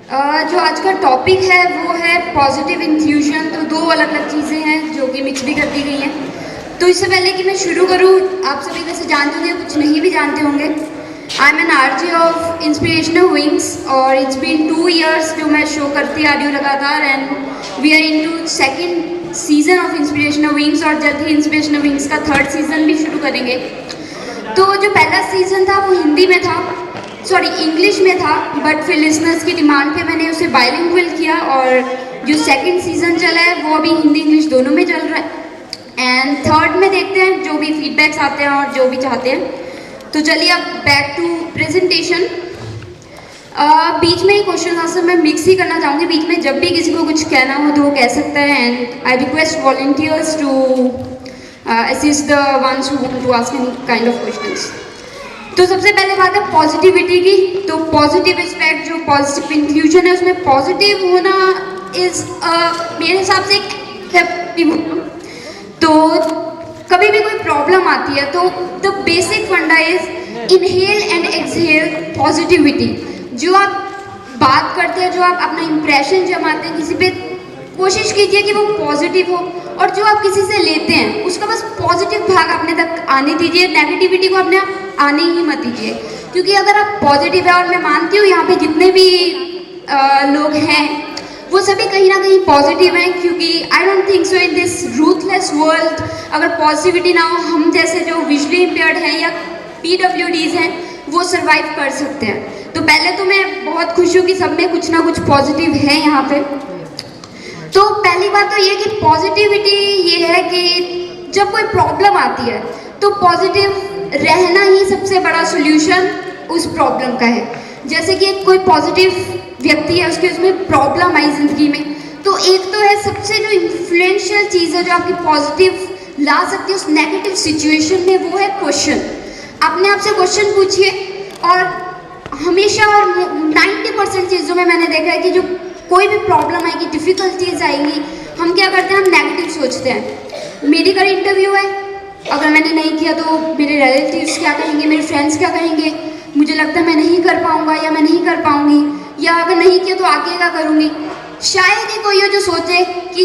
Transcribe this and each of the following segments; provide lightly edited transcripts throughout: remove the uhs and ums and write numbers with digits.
जो आज का टॉपिक है वो है पॉजिटिव इंक्लूजन। तो दो अलग अलग चीज़ें हैं जो कि मिक्स भी कर दी गई हैं। तो इससे पहले कि मैं शुरू करूं, आप सभी वैसे जानते होंगे, कुछ नहीं भी जानते होंगे। I am an RJ of inspirational wings और इट्स बीन 2 years जो मैं शो करती आ रही हूँ लगातार, and we are into second season of inspirational wings और जल्द ही इंस्पिरेशनल विंग्स का 3rd सीजन भी शुरू करेंगे। तो जो पहला सीजन था वो हिंदी में था, सॉरी इंग्लिश में था, बट फिर लिसनर्स की डिमांड पे मैंने उसे बाइलिंगुअल किया और जो सेकंड सीजन चला है वो अभी हिंदी इंग्लिश दोनों में चल रहा है। एंड 3rd में देखते हैं जो भी फीडबैक्स आते हैं और जो भी चाहते हैं। तो चलिए अब बैक टू प्रेजेंटेशन। बीच में ही क्वेश्चन आंसर मैं मिक्स ही करना चाहूँगी। बीच में जब भी किसी को कुछ कहना हो तो वो कह सकता है, and I request volunteers to assist the ones who want to ask any kind of questions. तो सबसे पहले बात है पॉजिटिविटी की। तो पॉजिटिव एस्पेक्ट, जो पॉजिटिव इंक्लूजन है, उसमें पॉजिटिव होना इज मेरे हिसाब से एक तो कभी भी कोई प्रॉब्लम आती है तो द बेसिक फंडा is inhale and exhale positivity. जो आप बात करते हैं, जो आप अपना इंप्रेशन जमाते हैं किसी पे, कोशिश कीजिए कि वो पॉजिटिव हो, और जो आप किसी से लेते हैं उसका बस पॉजिटिव भाग अपने तक आने दीजिए, नेगेटिविटी को अपने आने ही मत दीजिए। क्योंकि अगर आप पॉजिटिव है, और मैं मानती हूँ यहाँ पे जितने भी लोग हैं वो सभी कहीं ना कहीं पॉजिटिव हैं, क्योंकि I don't think so in this ruthless world अगर पॉजिटिविटी ना हो, हम जैसे जो विजुअली इम्पेयर्ड हैं या PWDs हैं वो सर्वाइव कर सकते हैं। तो पहले तो मैं बहुत खुश हूँ कि सब में कुछ ना कुछ पॉजिटिव है यहाँ पे। तो पहली बात तो ये कि पॉजिटिविटी ये है कि जब कोई प्रॉब्लम आती है तो पॉजिटिव रहना ही सबसे बड़ा सोल्यूशन उस प्रॉब्लम का है। जैसे कि कोई पॉजिटिव व्यक्ति है, उसके उसमें प्रॉब्लम आई जिंदगी में, तो एक तो है सबसे जो इन्फ्लुएंशियल चीज़ है जो आपकी पॉजिटिव ला सकती है उस नेगेटिव सिचुएशन में, वो है क्वेश्चन। अपने आप से क्वेश्चन पूछिए, और हमेशा और 90% चीज़ों में मैंने देखा है कि जो कोई भी प्रॉब्लम आएगी, डिफ़िकल्टीज आएंगी, हम क्या करते हैं, हम नेगेटिव सोचते हैं। मेडिकल इंटरव्यू है, अगर मैंने नहीं किया तो मेरे रिलेटिव्स क्या कहेंगे, मेरे फ्रेंड्स क्या कहेंगे, मुझे लगता है मैं नहीं कर पाऊँगा या मैं नहीं कर पाऊँगी, या अगर नहीं किया तो आगे क्या करूँगी। शायद ही कोई हो जो सोचे कि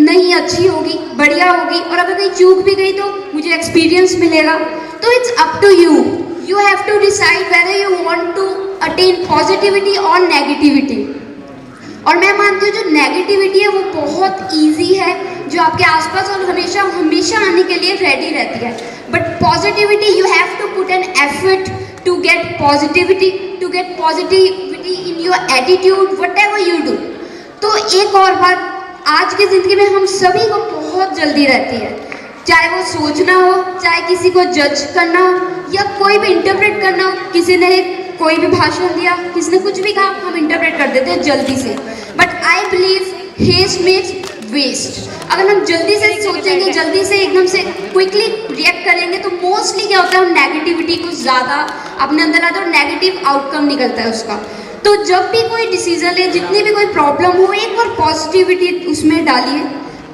नहीं अच्छी होगी, बढ़िया होगी, और अगर कहीं चूक भी गई तो मुझे एक्सपीरियंस मिलेगा। तो it's up to you, you have to decide whether you want to attain positivity और नेगेटिविटी। और मैं मानती हूँ जो नेगेटिविटी है वो बहुत ईजी है, जो आपके आसपास और हमेशा हमेशा आने के लिए रेडी रहती है। But positivity, you have to put an effort to get positivity, to get positivity in your attitude, whatever you do. तो एक और बात, आज की ज़िंदगी में हम सभी को बहुत जल्दी रहती है, चाहे वो सोचना हो, चाहे किसी को जज करना हो, या कोई भी इंटरप्रेट करना हो। किसी ने कोई भी भाषण दिया, किसी ने कुछ भी कहा, हम इंटरप्रेट कर देते हैं जल्दी से। But I believe haste makes waste. अगर हम जल्दी से सोचेंगे, जल्दी से एकदम से क्विकली रिएक्ट करेंगे, तो मोस्टली क्या होता है, हम नेगेटिविटी को ज़्यादा अपने अंदर लाते हैं और नेगेटिव आउटकम निकलता है उसका। तो जब भी कोई डिसीजन ले, जितनी भी कोई प्रॉब्लम हो, एक बार पॉजिटिविटी उसमें डालिए,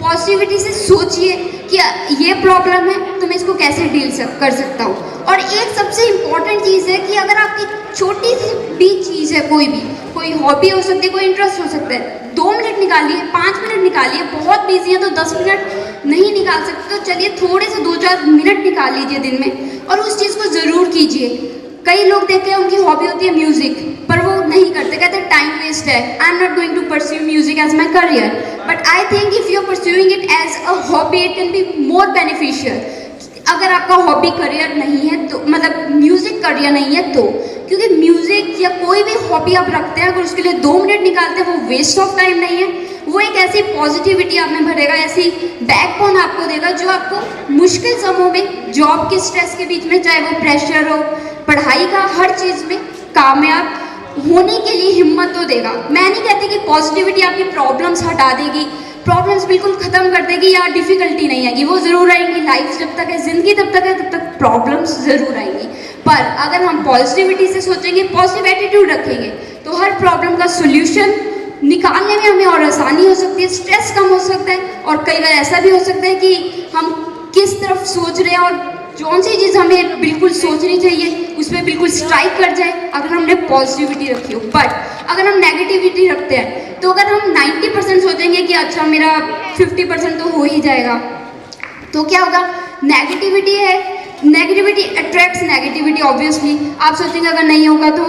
पॉजिटिविटी से सोचिए कि ये प्रॉब्लम है तो मैं इसको कैसे डील कर सकता हूँ। और एक सबसे इम्पॉर्टेंट चीज़ है कि अगर आपकी छोटी सी भी चीज़ है, कोई हॉबी हो सकती है, कोई इंटरेस्ट हो सकता है, 2 मिनट निकालिए, 5 मिनट निकालिए। बहुत बिजी है तो 10 मिनट नहीं निकाल सकते, तो चलिए थोड़े से 2-4 मिनट निकाल लीजिए दिन में, और उस चीज़ को ज़रूर कीजिए। कई लोग देखे हैं उनकी हॉबी होती है म्यूज़िक, पर वो नहीं करते, कहते हैं टाइम वेस्ट है, I am not going to pursue music as my career. But I think if you are pursuing it as a hobby, it can be more beneficial. अगर आपका हॉबी करियर नहीं है तो, मतलब म्यूज़िक करियर नहीं है तो, क्योंकि म्यूज़िक या कोई भी हॉबी आप रखते हैं, अगर उसके लिए 2 मिनट निकालते हैं, वो वेस्ट ऑफ टाइम नहीं है। वो एक ऐसी पॉजिटिविटी आप में भरेगा, ऐसी बैकबोन आपको देगा जो आपको मुश्किल समयों में, जॉब के स्ट्रेस के बीच में, चाहे वो प्रेशर हो, पढ़ाई का, हर चीज़ में कामयाब होने के लिए हिम्मत तो देगा। मैं नहीं कहती कि पॉजिटिविटी आपकी प्रॉब्लम्स हटा देगी, प्रॉब्लम्स बिल्कुल ख़त्म कर देगी, या डिफ़िकल्टी नहीं आएगी, वो ज़रूर आएंगी। लाइफ जब तक है, ज़िंदगी तब तक है, तब तक प्रॉब्लम्स ज़रूर आएंगी। पर अगर हम पॉजिटिविटी से सोचेंगे, पॉजिटिव एटीट्यूड रखेंगे, तो हर प्रॉब्लम का सोल्यूशन निकालने में हमें और आसानी हो सकती है, स्ट्रेस कम हो सकता है, और कई बार ऐसा भी हो सकता है कि हम किस तरफ सोच रहे हैं और कौन सी चीज़ हमें बिल्कुल सोचनी चाहिए, उस पर बिल्कुल स्ट्राइक कर जाए अगर हमने पॉजिटिविटी रखी हो। बट अगर हम नेगेटिविटी रखते हैं तो अगर हम 90% सोचेंगे कि अच्छा मेरा 50% तो हो ही जाएगा, तो क्या होगा, नेगेटिविटी है, नेगेटिविटी अट्रैक्ट्स नेगेटिविटी ऑब्वियसली। आप सोचेंगे अगर नहीं होगा तो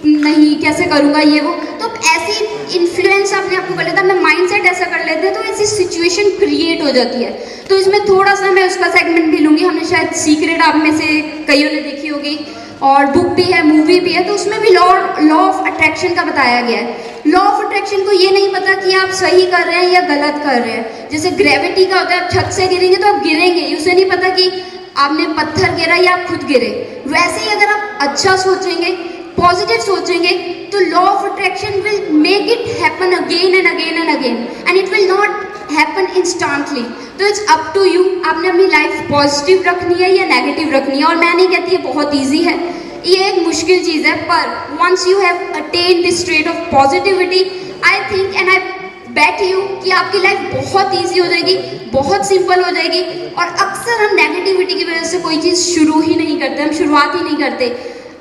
नहीं, कैसे करूँगा ये वो, तो ऐसी इन्फ्लुएंस अपने आप को कर लेता है, अपना माइंडसेट ऐसा कर लेते हैं, तो ऐसी सिचुएशन क्रिएट हो जाती है। तो इसमें थोड़ा सा मैं उसका सेगमेंट भी लूँगी। हमने शायद सीक्रेट आप में से कईयों ने देखी होगी, और बुक भी है, मूवी भी है, तो उसमें भी लॉ ऑफ अट्रैक्शन का बताया गया है। लॉ ऑफ अट्रैक्शन को ये नहीं पता कि आप सही कर रहे हैं या गलत कर रहे हैं। जैसे ग्रेविटी का होता है, आप छत से गिरेंगे तो आप गिरेंगे, उसे नहीं पता कि आपने पत्थर गिरा या आप खुद गिरे। वैसे ही अगर आप अच्छा सोचेंगे, पॉजिटिव सोचेंगे, तो law of attraction will make it happen again and again and again, and it will not happen instantly. तो इट्स अप टू यू, आपने अपनी लाइफ पॉजिटिव रखनी है या नेगेटिव रखनी है। और मैं नहीं कहती है बहुत ईजी है, ये एक मुश्किल चीज़ है, पर once you have attain this state of positivity, I think and I bet you कि आपकी लाइफ बहुत ईजी हो जाएगी, बहुत सिंपल हो जाएगी। और अक्सर हम नेगेटिविटी की वजह से कोई चीज़ शुरू ही नहीं करते, हम शुरुआत ही नहीं करते।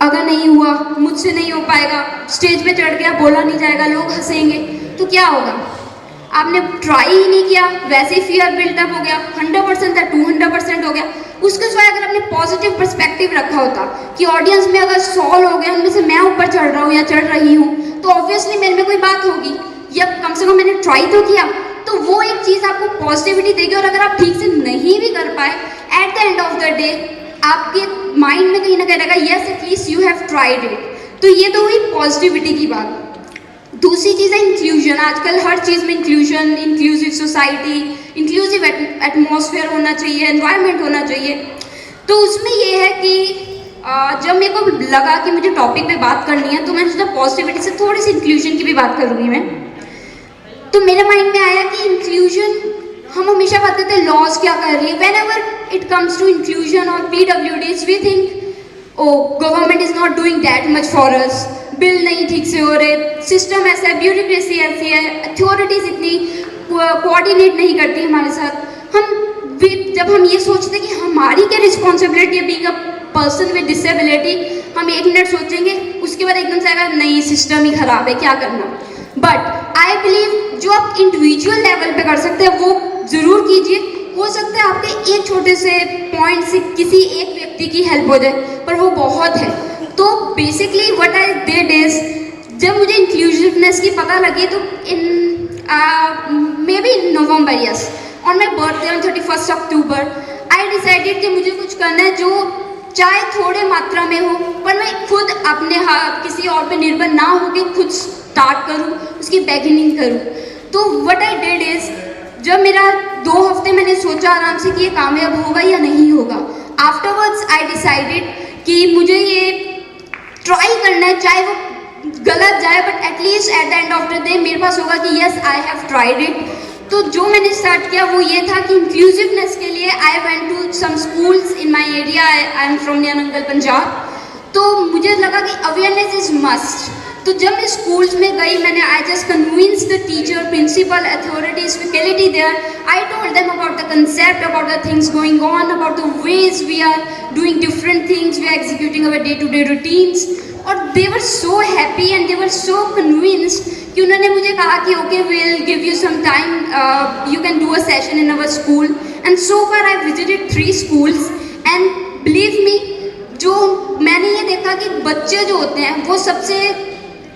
अगर नहीं हुआ, मुझसे नहीं हो पाएगा, स्टेज पे चढ़ गया, बोला नहीं जाएगा, लोग हंसेंगे, तो क्या होगा, आपने ट्राई ही नहीं किया, वैसे ही फियर बिल्डअप हो गया, 100% था 200% हो गया। उसके सिवाय अगर आपने पॉजिटिव पर्सपेक्टिव रखा होता कि ऑडियंस में अगर 100 लोग हैं, उनमें से मैं ऊपर चढ़ रहा हूँ या चढ़ रही हूँ, तो ऑब्वियसली मेरे में कोई बात होगी, या कम से कम मैंने ट्राई तो किया, तो वो एक चीज़ आपको पॉजिटिविटी देगी। और अगर आप ठीक से नहीं भी कर पाए, at the end of the day आपके माइंड में कहीं ना कहीं रहेगा, yes at least you have tried it. तो ये तो हुई पॉजिटिविटी की बात। दूसरी चीज़ है इंक्लूजन। आजकल हर चीज़ में inclusion, inclusive society, inclusive atmosphere होना चाहिए, एनवायरनमेंट होना चाहिए। तो उसमें ये है कि जब मेरे को लगा कि मुझे टॉपिक पे बात करनी है, तो मैंने सोचा पॉजिटिविटी से थोड़ी सी इंक्लूजन की भी बात करूँगी मैं। तो मेरे माइंड में आया कि इंक्लूजन, हम हमेशा बात करते हैं लॉज क्या कर रही है। Whenever it comes to inclusion और PWDs, we think oh government is not doing that much for us, bill नहीं ठीक से हो रहे, सिस्टम ऐसा है, ब्यूरोक्रेसी ऐसी है, अथॉरिटीज़ इतनी कोऑर्डिनेट नहीं करती हमारे साथ। जब हम ये सोचते हैं कि हमारी क्या रिस्पॉन्सिबिलिटी है being a person with disability, हम एक मिनट सोचेंगे, उसके बाद एकदम से आएगा नहीं सिस्टम ही खराब है, क्या करना। बट आई बिलीव जो आप इंडिविजुअल लेवल पे कर सकते हैं वो ज़रूर कीजिए। हो सकता है आपके एक छोटे से पॉइंट से किसी एक व्यक्ति की हेल्प हो जाए, पर वो बहुत है। तो basically what I did is, जब मुझे इंक्लूसिवनेस की पता लगी, तो in maybe in November, yes, on my birthday on 31 October, I decided कि मुझे कुछ करना है जो चाहे थोड़े मात्रा में हो, पर मैं खुद अपने किसी और पे निर्भर ना हो के खुद स्टार्ट करूँ, उसकी बिगिनिंग करूँ। तो व्हाट आई डिड इज, जब मेरा 2 हफ्ते मैंने सोचा आराम से कि ये कामयाब होगा या नहीं होगा, आफ्टरवर्ड्स आई डिसाइडेड कि मुझे ये ट्राई करना है, चाहे वो गलत जाए, but at least at the end of the day मेरे पास होगा कि yes I have tried it. तो जो मैंने स्टार्ट किया वो ये था कि इंक्लूसिवनेस के लिए I went to some schools in my area, I am from Nangal Punjab. तो मुझे लगा कि अवेयरनेस इज मस्ट। तो जब मैं स्कूल्स में गई, मैंने I just convince the teacher, principal, authorities, faculty there, I told them about the concept, about the things going on, about the ways we are doing different things, we are executing our day to day routines. और they were so happy and they were so convinced कि उन्होंने मुझे कहा कि okay we will give you some time, you can do a session in our school. And so far I visited 3 schools and believe me, जो मैंने ये देखा कि बच्चे जो होते हैं वो सबसे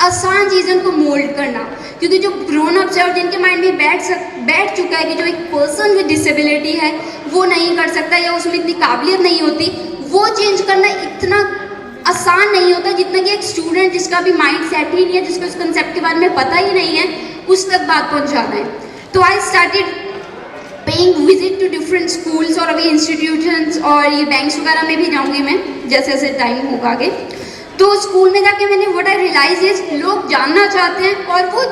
आसान चीज़ों को मोल्ड करना, क्योंकि जो ग्रोन अप्स है और जिनके माइंड में बैठ चुका है कि जो एक पर्सन विद डिसेबिलिटी है वो नहीं कर सकता या उसमें इतनी काबिलियत नहीं होती, वो चेंज करना इतना आसान नहीं होता जितना कि एक स्टूडेंट जिसका भी माइंड सेट ही नहीं है, जिसको इस कंसेप्ट के बारे में पता ही नहीं है, उस तक बात पहुंचाना है। तो I started paying visit to different schools और अभी इंस्टीट्यूशंस और ये बैंक्स वगैरह में भी जाऊँगी मैं जैसे जैसे टाइम होगा आगे। तो स्कूल में जाके मैंने व्हाट आई रियलाइज इज, लोग जानना चाहते हैं और वो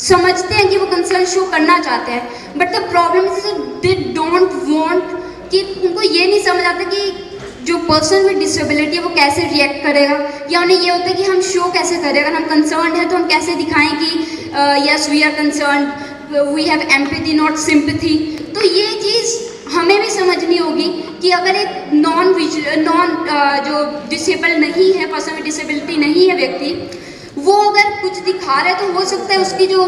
समझते हैं कि वो कंसर्न शो करना चाहते हैं, but the problem is they don't want, कि उनको ये नहीं समझ आता कि जो पर्सन विद डिसेबिलिटी है वो कैसे रिएक्ट करेगा, या उन्हें ये होता है कि हम शो कैसे करें, अगर हम कंसर्न है तो हम कैसे दिखाएं कि yes we are concern, we have empathy not sympathy. तो ये चीज़ हमें भी समझनी होगी कि अगर एक नॉन जो डिसेबल नहीं है, पर्सन में डिसेबिलिटी नहीं है व्यक्ति, वो अगर कुछ दिखा रहा है तो हो सकता है उसकी जो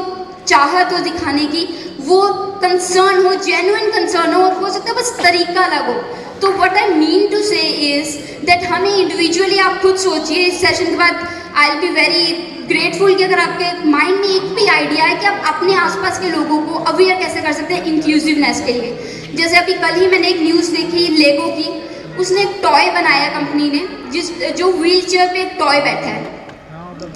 चाहत हो दिखाने की वो कंसर्न हो, जेन्युइन कंसर्न हो, और हो सकता है बस तरीका अलग हो। तो व्हाट आई मीन टू से इज दैट हमें इंडिविजुअली, आप खुद सोचिए इस सेशन के बाद, I will be very grateful कि अगर आपके माइंड में एक भी आइडिया है कि आप अपने आसपास के लोगों को अवेयर कैसे कर सकते हैं इंक्लूसिवनेस के लिए। जैसे अभी कल ही मैंने एक न्यूज़ देखी लेगो की, उसने एक टॉय बनाया कंपनी ने जो व्हील चेयर पे एक टॉय बैठा है।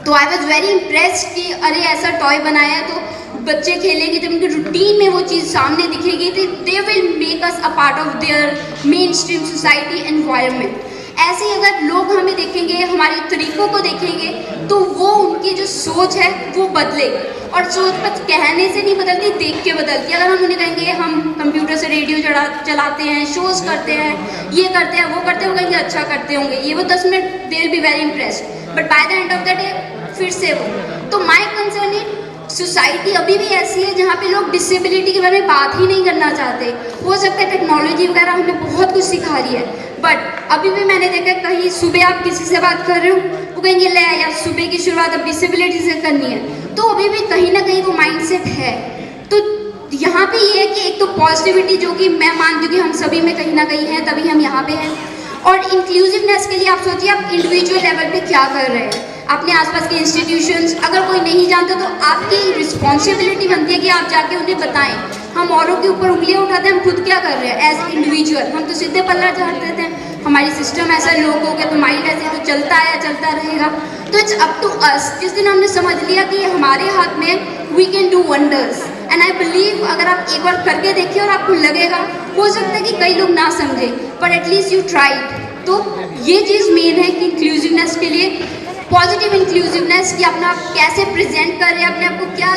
तो आई वॉज वेरी इम्प्रेस्ड कि अरे ऐसा टॉय बनाया है तो बच्चे खेलेंगे, जब उनके रूटीन में वो चीज़ सामने दिखेगी तो they will make us a part of their main stream society environment. ऐसे ही अगर लोग हमें देखेंगे, हमारे तरीक़ों को देखेंगे, तो वो उनकी जो सोच है वो बदलेगी। और सोच बस कहने से नहीं बदलती, देख के बदलती है। अगर हम उन्हें कहेंगे हम कंप्यूटर से रेडियो चलाते हैं, शोज़ करते हैं, ये करते हैं, वो करते हैं, वो कहेंगे अच्छा करते होंगे, ये वो 10 minute they will be very impressed, but by the end of the day फिर से वो। तो माई कंसर्न इज सोसाइटी अभी भी ऐसी है जहाँ पे लोग डिसेबिलिटी के बारे में बात ही नहीं करना चाहते। हो सकता है टेक्नोलॉजी वगैरह हमें बहुत कुछ सिखा रही है, बट अभी भी मैंने देखा कहीं सुबह आप किसी से बात कर रहे हो, वो कहेंगे ले यार सुबह की शुरुआत अब डिसेबिलिटी से करनी है। तो अभी भी कहीं ना कहीं वो माइंडसेट है। तो यहाँ पे ये है कि एक तो पॉजिटिविटी जो कि मैं मानती हूँ कि हम सभी में कहीं ना कहीं है, तभी हम यहाँ पे हैं। और इंक्लूसिवनेस के लिए आप सोचिए आप इंडिविजुअल लेवल पे क्या कर रहे हैं, अपने आसपास के इंस्टीट्यूशंस, अगर कोई नहीं जानता तो आपकी रिस्पॉन्सिबिलिटी बनती है कि आप जाके उन्हें बताएं। हम औरों के ऊपर उंगलियां उठाते हैं, हम खुद क्या कर रहे हैं एज इंडिविजुअल? हम तो सीधे पल्ला झाड़ देते हैं, हमारी सिस्टम ऐसा है, लोग हो गए तो माइंड ऐसे तो चलता है, चलता रहेगा। तो इट्स अप टू अस। जिस दिन हमने समझ लिया कि हमारे हाथ में we can do wonders, and I believe अगर आप एक बार करके देखिए और आपको लगेगा, हो सकता है कि कई लोग ना समझे बट एटलीस्ट यू ट्राइड। तो ये चीज़ मेन है कि इंक्लूसिवनेस के लिए, पॉजिटिव इंक्लूसिवनेस कि अपना आप कैसे प्रेजेंट कर रहे हैं, अपने आप को क्या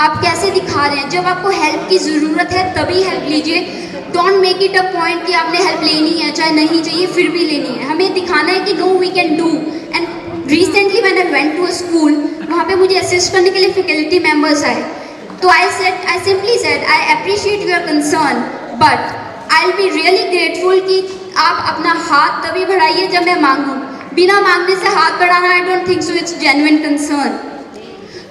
आप कैसे दिखा रहे हैं। जब आपको हेल्प की ज़रूरत है तभी हेल्प लीजिए। Don't make it a point कि आपने हेल्प लेनी है, चाहे नहीं चाहिए फिर भी लेनी है। हमें दिखाना है कि no we can do. And recently when I went to a school, वहाँ पे मुझे असिस्ट करने के लिए फैकल्टी मेम्बर्स आए। तो I simply said I appreciate your concern but I will be really grateful कि आप अपना हाथ तभी बढ़ाइए जब मैं मांगूँ। बिना मांगने से हाथ बढ़ाना I don't think so it's genuine concern.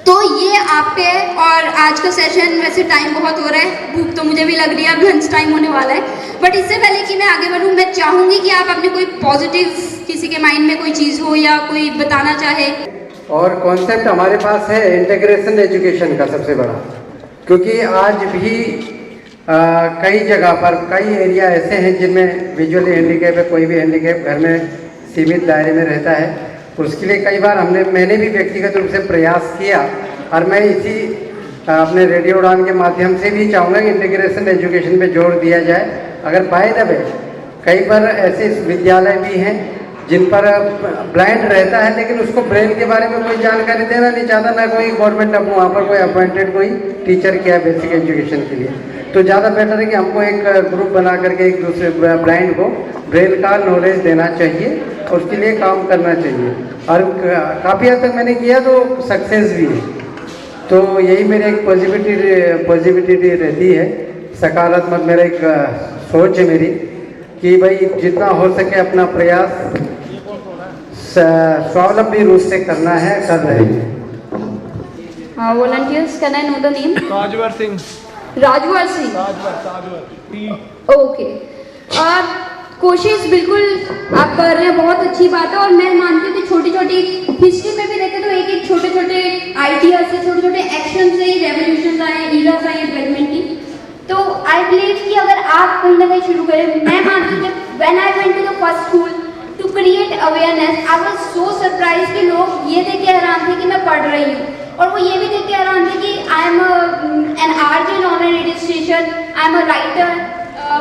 तो ये आप पे है। और आज का सेशन वैसे टाइम बहुत हो रहा है, भूख तो मुझे भी लग रही है, अब लंच टाइम होने वाला है। बट इससे पहले कि मैं आगे बढ़ूँ, मैं चाहूँगी कि आप अपने कोई पॉजिटिव, किसी के माइंड में कोई चीज़ हो या कोई बताना चाहे। और कॉन्सेप्ट हमारे पास है इंटीग्रेशन एजुकेशन का सबसे बड़ा, क्योंकि आज भी कई जगह पर कई एरिया ऐसे हैं जिनमें विजुअली हैंडीकैप है, कोई भी हैंडीकैप घर में सीमित दायरे में रहता है। उसके लिए कई बार मैंने भी व्यक्तिगत रूप से प्रयास किया, और मैं इसी अपने रेडियो उड़ान के माध्यम से भी चाहूँगा कि इंटीग्रेशन एजुकेशन पे जोर दिया जाए। अगर बाय द वे कई बार ऐसे विद्यालय भी हैं जिन पर ब्लाइंड रहता है, लेकिन उसको ब्रेन के बारे में कोई जानकारी देना नहीं चाहता, ना कोई गवर्नमेंट अब वहाँ पर कोई अपॉइंटेड कोई टीचर किया बेसिक एजुकेशन के लिए। तो ज़्यादा बेटर है कि हमको एक ग्रुप बना करके एक दूसरे ब्लाइंड को ब्रेन का नॉलेज देना चाहिए और उसके लिए काम करना चाहिए। और काफ़ी हद तक मैंने किया तो सक्सेस भी है। तो यही मेरी एक पॉजिटिविटी रहती है, सकारात्मक मेरा एक सोच है मेरी कि भाई जितना हो सके अपना प्रयास स्वावलंबी रूप से करना है, कर रहे हैं। Volunteers, can I know the name? Rajvar Singh. Rajvar Singh, okay. कोशिश बिल्कुल आप कर रहे हैं, बहुत अच्छी बात है। और मैं मानती हूँ कि छोटी छोटी हिस्ट्री में भी देखें तो एक एक छोटे छोटे आइडिया से, छोटे छोटे एक्शन से ही रेवोल्यूशन आए, ईरास आए डेवलपमेंट की। तो आई बिलीव कि अगर आप कहीं ना कहीं शुरू करें, मैं मानती हूँ when I went to the first school to create awareness, I was so surprise कि लोग ये देख के हैरान थे कि मैं पढ़ रही हूँ, और वो ये भी देख के हैरान थे कि I am an RJ on a radio station, I am a writer,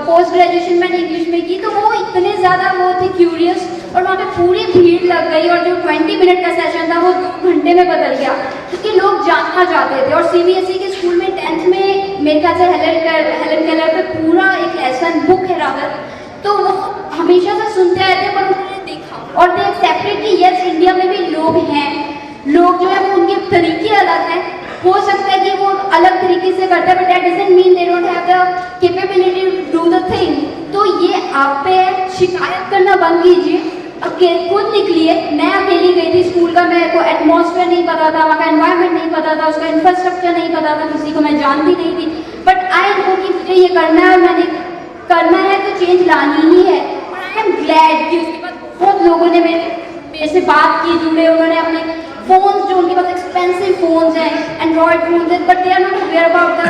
post graduation मैंने इंग्लिश में की। तो वो इतने ज़्यादा वो थे क्यूरियस, और वहाँ पे पूरी भीड़ लग गई, और जो 20 मिनट का सेशन था वो 2 घंटे में बदल गया, क्योंकि लोग जानना चाहते थे। और CBSE के स्कूल में 10th में मेरे ख्याल से हेलन केलर पे पूरा एक लेसन बुक है रादर, तो वो हमेशा से सुनते आए थे, पर उन्होंने देखा और दे एक्सेप्टेड कि यस इंडिया में भी लोग हैं। लोग जो है वो उनके तरीके अलग हैं, हो सकता है कि वो अलग तरीके से करते हैं, but that doesn't mean they don't have the capability to do the thing. तो ये आप पे शिकायत करना बंद कीजिए, खुद निकलिए। मैं अकेली गई थी स्कूल का, मेरे को एटमॉस्फेयर नहीं पता था, वहाँ का एनवायरनमेंट नहीं पता था, उसका इंफ्रास्ट्रक्चर नहीं पता था, किसी को मैं जानती नहीं थी, बट आई नो कि मुझे ये करना है और मैंने करना है तो चेंज लानी ही है। और आई एम ग्लैड कि उसके बाद बहुत लोगों ने मेरे से बात की, जुड़े, उन्होंने अपने फोन्स, जो उनके पास एक्सपेंसिव फोन्स हैं, एंड्रॉयड फोन्स हैं, but they are not aware about the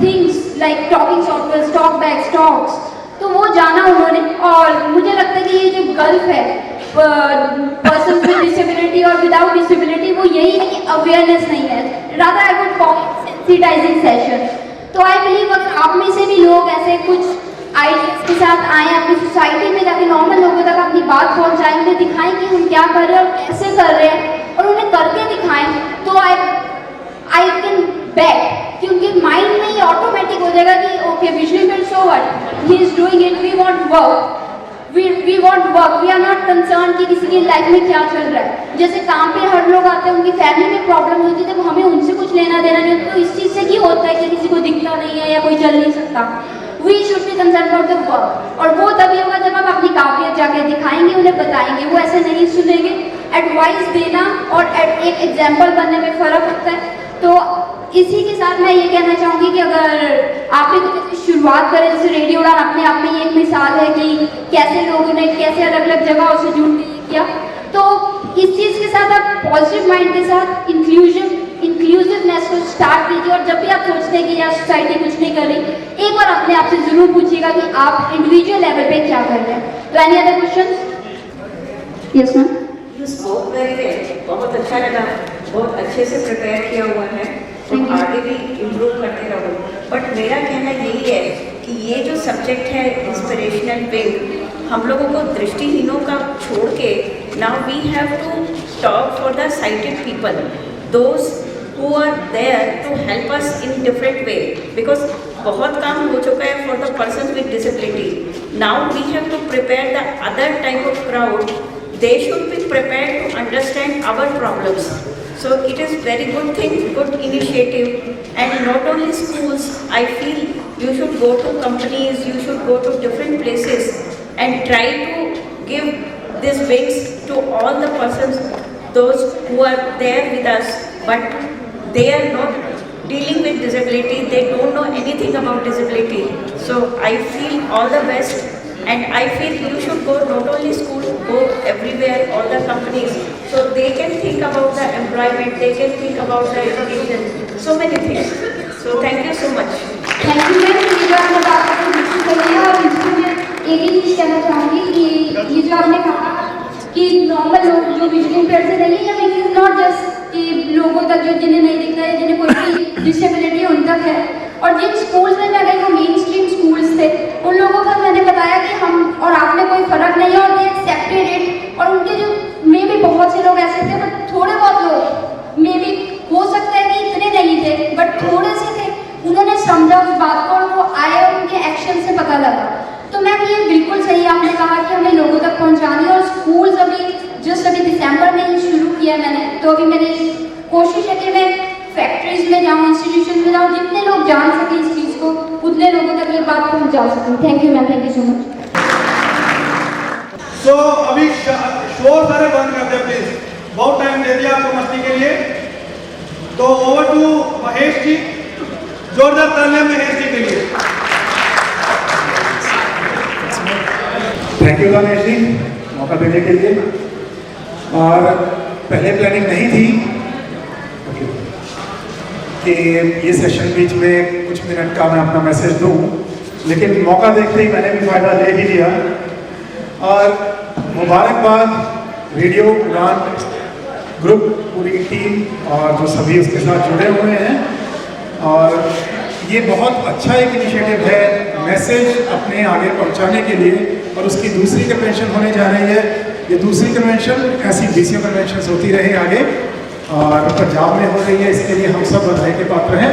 things like talking software, talk back, stocks, तो वो जाना उन्होंने। और मुझे लगता है कि ये जो गल्फ है पर्सन विद डिसेबिलिटी और विदाउट डिसेबिलिटी, वो यही है कि अवेयरनेस नहीं है, rather I would call sensitising session. तो आई बिलीव अगर आप में से भी लोग ऐसे कुछ आइडियाज के साथ आए, अपनी सोसाइटी में जाके नॉर्मल लोगों तक अपनी बात पहुंचाएं, उन्हें दिखाएं कि हम क्या कर रहे हैं और कैसे कर रहे हैं, और उन्हें करके दिखाएं, तो आई कैन बेट कि उनके माइंड में ये ऑटोमेटिक हो जाएगा कि okay visually build, so what he is doing it, we want work, we want work, we are not concern कि किसी की लाइफ में क्या चल रहा है। जैसे काम पे हर लोग आते हैं, उनकी फैमिली में प्रॉब्लम होती है, तो हमें उनसे कुछ लेना देना नहीं होता, तो इस चीज़ से क्या होता है कि किसी को दिखता नहीं है या कोई चल नहीं सकता। We should be concern about the work, और वो तभी होगा जब हम अपनी काबिलियत जाके दिखाएंगे, उन्हें बताएंगे, वो ऐसे नहीं सुनेंगे। एडवाइस देना और एक एग्जाम्पल बनने में फ़र्क होता है। तो इसी के साथ मैं ये कहना चाहूँगी कि अगर आप भी कुछ शुरुआत करें, जैसे रेडियो उड़ान अपने आप में ये एक मिसाल है कि कैसे लोगों ने कैसे अलग अलग जगहों से जुड़ के किया, तो इस चीज़ के साथ आप पॉजिटिव माइंड के साथ इंक्लूसिवनेस को स्टार्ट कीजिए। और जब भी आप सोचते हैं कि यार सोसाइटी कुछ नहीं कर रही, एक बार अपने आप से ज़रूर पूछिएगा कि आप इंडिविजुअल लेवल पे क्या कर रहे हैं। तो any other question? Yes ma'am. You spoke very well, बहुत अच्छा लगा, बहुत अच्छे से प्रिपेयर किया हुआ है, तो आगे भी इम्प्रूव करते रहो। बट मेरा कहना यही है कि ये जो सब्जेक्ट है इंस्पिरेशनल विंग, हम लोगों को दृष्टिहीनों का छोड़ के now we have to talk for the sighted people, those who are there to help us in different way, because बहुत काम हो चुका है for the person with disability. Now we have to prepare the other type of crowd, they should be prepared to understand our problems. So it is very good thing, good initiative, and not only schools, I feel you should go to companies, you should go to different places and try to give these wings to all the persons, those who are there with us, but they are not dealing with disability, they don't know anything about disability. So I feel all the best. And I feel you should go not only school, go everywhere, all the companies, so they can think about the employment, they can think about the education, so many things. So thank you so much. Thank you ma'am. ये जो आपने बात कही है, और इसमें मैं एक ही चीज़ कहना चाहूँगी कि ये जो आपने कहा कि नॉर्मल लोग जो विजुअल इम्पेयर्ड से नहीं है, इट इज़ नॉट जस्ट कि लोगों तक जो जिन्हें नहीं दिखता है, जिन्हें कोई भी डिसेबिलिटी है, उन तक है। और जिन स्कूल्स में मैं गई, वो मेन स्ट्रीम स्कूल्स थे, उन लोगों का मैंने बताया कि हम और आप में कोई फ़र्क नहीं है, और दे एक्सेप्टेड इट। और उनके जो में भी बहुत से लोग ऐसे थे, बट थोड़े बहुत लोग में भी हो सकता है कि इतने नहीं थे, बट थोड़े से थे, उन्होंने समझा उस बात को, और वो आए और उनके एक्शन से पता लगा। तो मैम ये बिल्कुल सही आपने कहा कि हमें लोगों तक पहुँचानी है। और स्कूल्स अभी दिसंबर में ही शुरू किया मैंने, तो अभी मेरी कोशिश है कि मैं फैक्ट्रीज में जाऊँ, इंस्टीट्यूशन में जाऊँ, जितने लोग जान सकें इस चीज़ को, उतने लोगों तक ये बात पहुँचा सकूँ। Thank you ma'am, thank you so much. So अभी शोर सारे बंद कर दे प्लीज, बहुत टाइम दे दिया आपको मस्ती के लिए। तो ओवर टू महेश जी, जोरदार तालियां महेश जी के लिए। थैंक यू रमेश जी मौका देने के लिए। और पहले प्लानिंग नहीं थी कि ये सेशन बीच में कुछ मिनट का मैं अपना मैसेज दूं, लेकिन मौका देखते ही मैंने भी फ़ायदा ले ही लिया। और मुबारकबाद रेडियो उड़ान ग्रुप, पूरी टीम और जो सभी उसके साथ जुड़े हुए हैं। और ये बहुत अच्छा एक इनिशिएटिव है मैसेज अपने आगे पहुंचाने के लिए। और उसकी दूसरी कन्वेंशन होने जा रही है। ये दूसरी कन्वेंशन ऐसी BCO कन्वेंशन होती रहे आगे, और पंजाब में हो रही है, इसके लिए हम सब बधाई के पात्र हैं।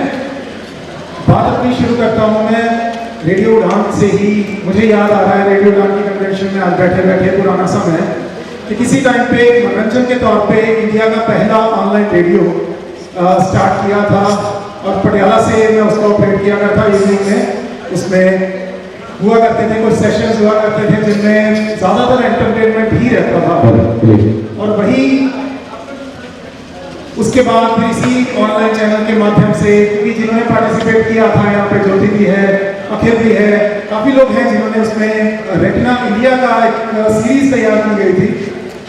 बात अपनी शुरू करता हूँ मैं रेडियो उड़ान से ही। मुझे याद आ रहा है रेडियो उड़ान की कन्वेंशन में आज बैठे बैठे पुराना समय कि किसी टाइम पे मनोरंजन के तौर पे इंडिया का पहला ऑनलाइन रेडियो स्टार्ट किया था, और पटियाला से मैं उसको ऑपरेट किया गया था इवनिंग में। उसमें हुआ करते थे, कुछ सेशंस हुआ करते थे जिनमें ज़्यादातर एंटरटेनमेंट ही रहता था। और वही उसके बाद फिर इसी ऑनलाइन चैनल के माध्यम से, क्योंकि जिन्होंने पार्टिसिपेट किया था यहाँ पे ज्योति भी है, अखिल भी है, काफ़ी लोग हैं जिन्होंने उसमें रेटिना इंडिया का एक सीरीज तैयार की गई थी,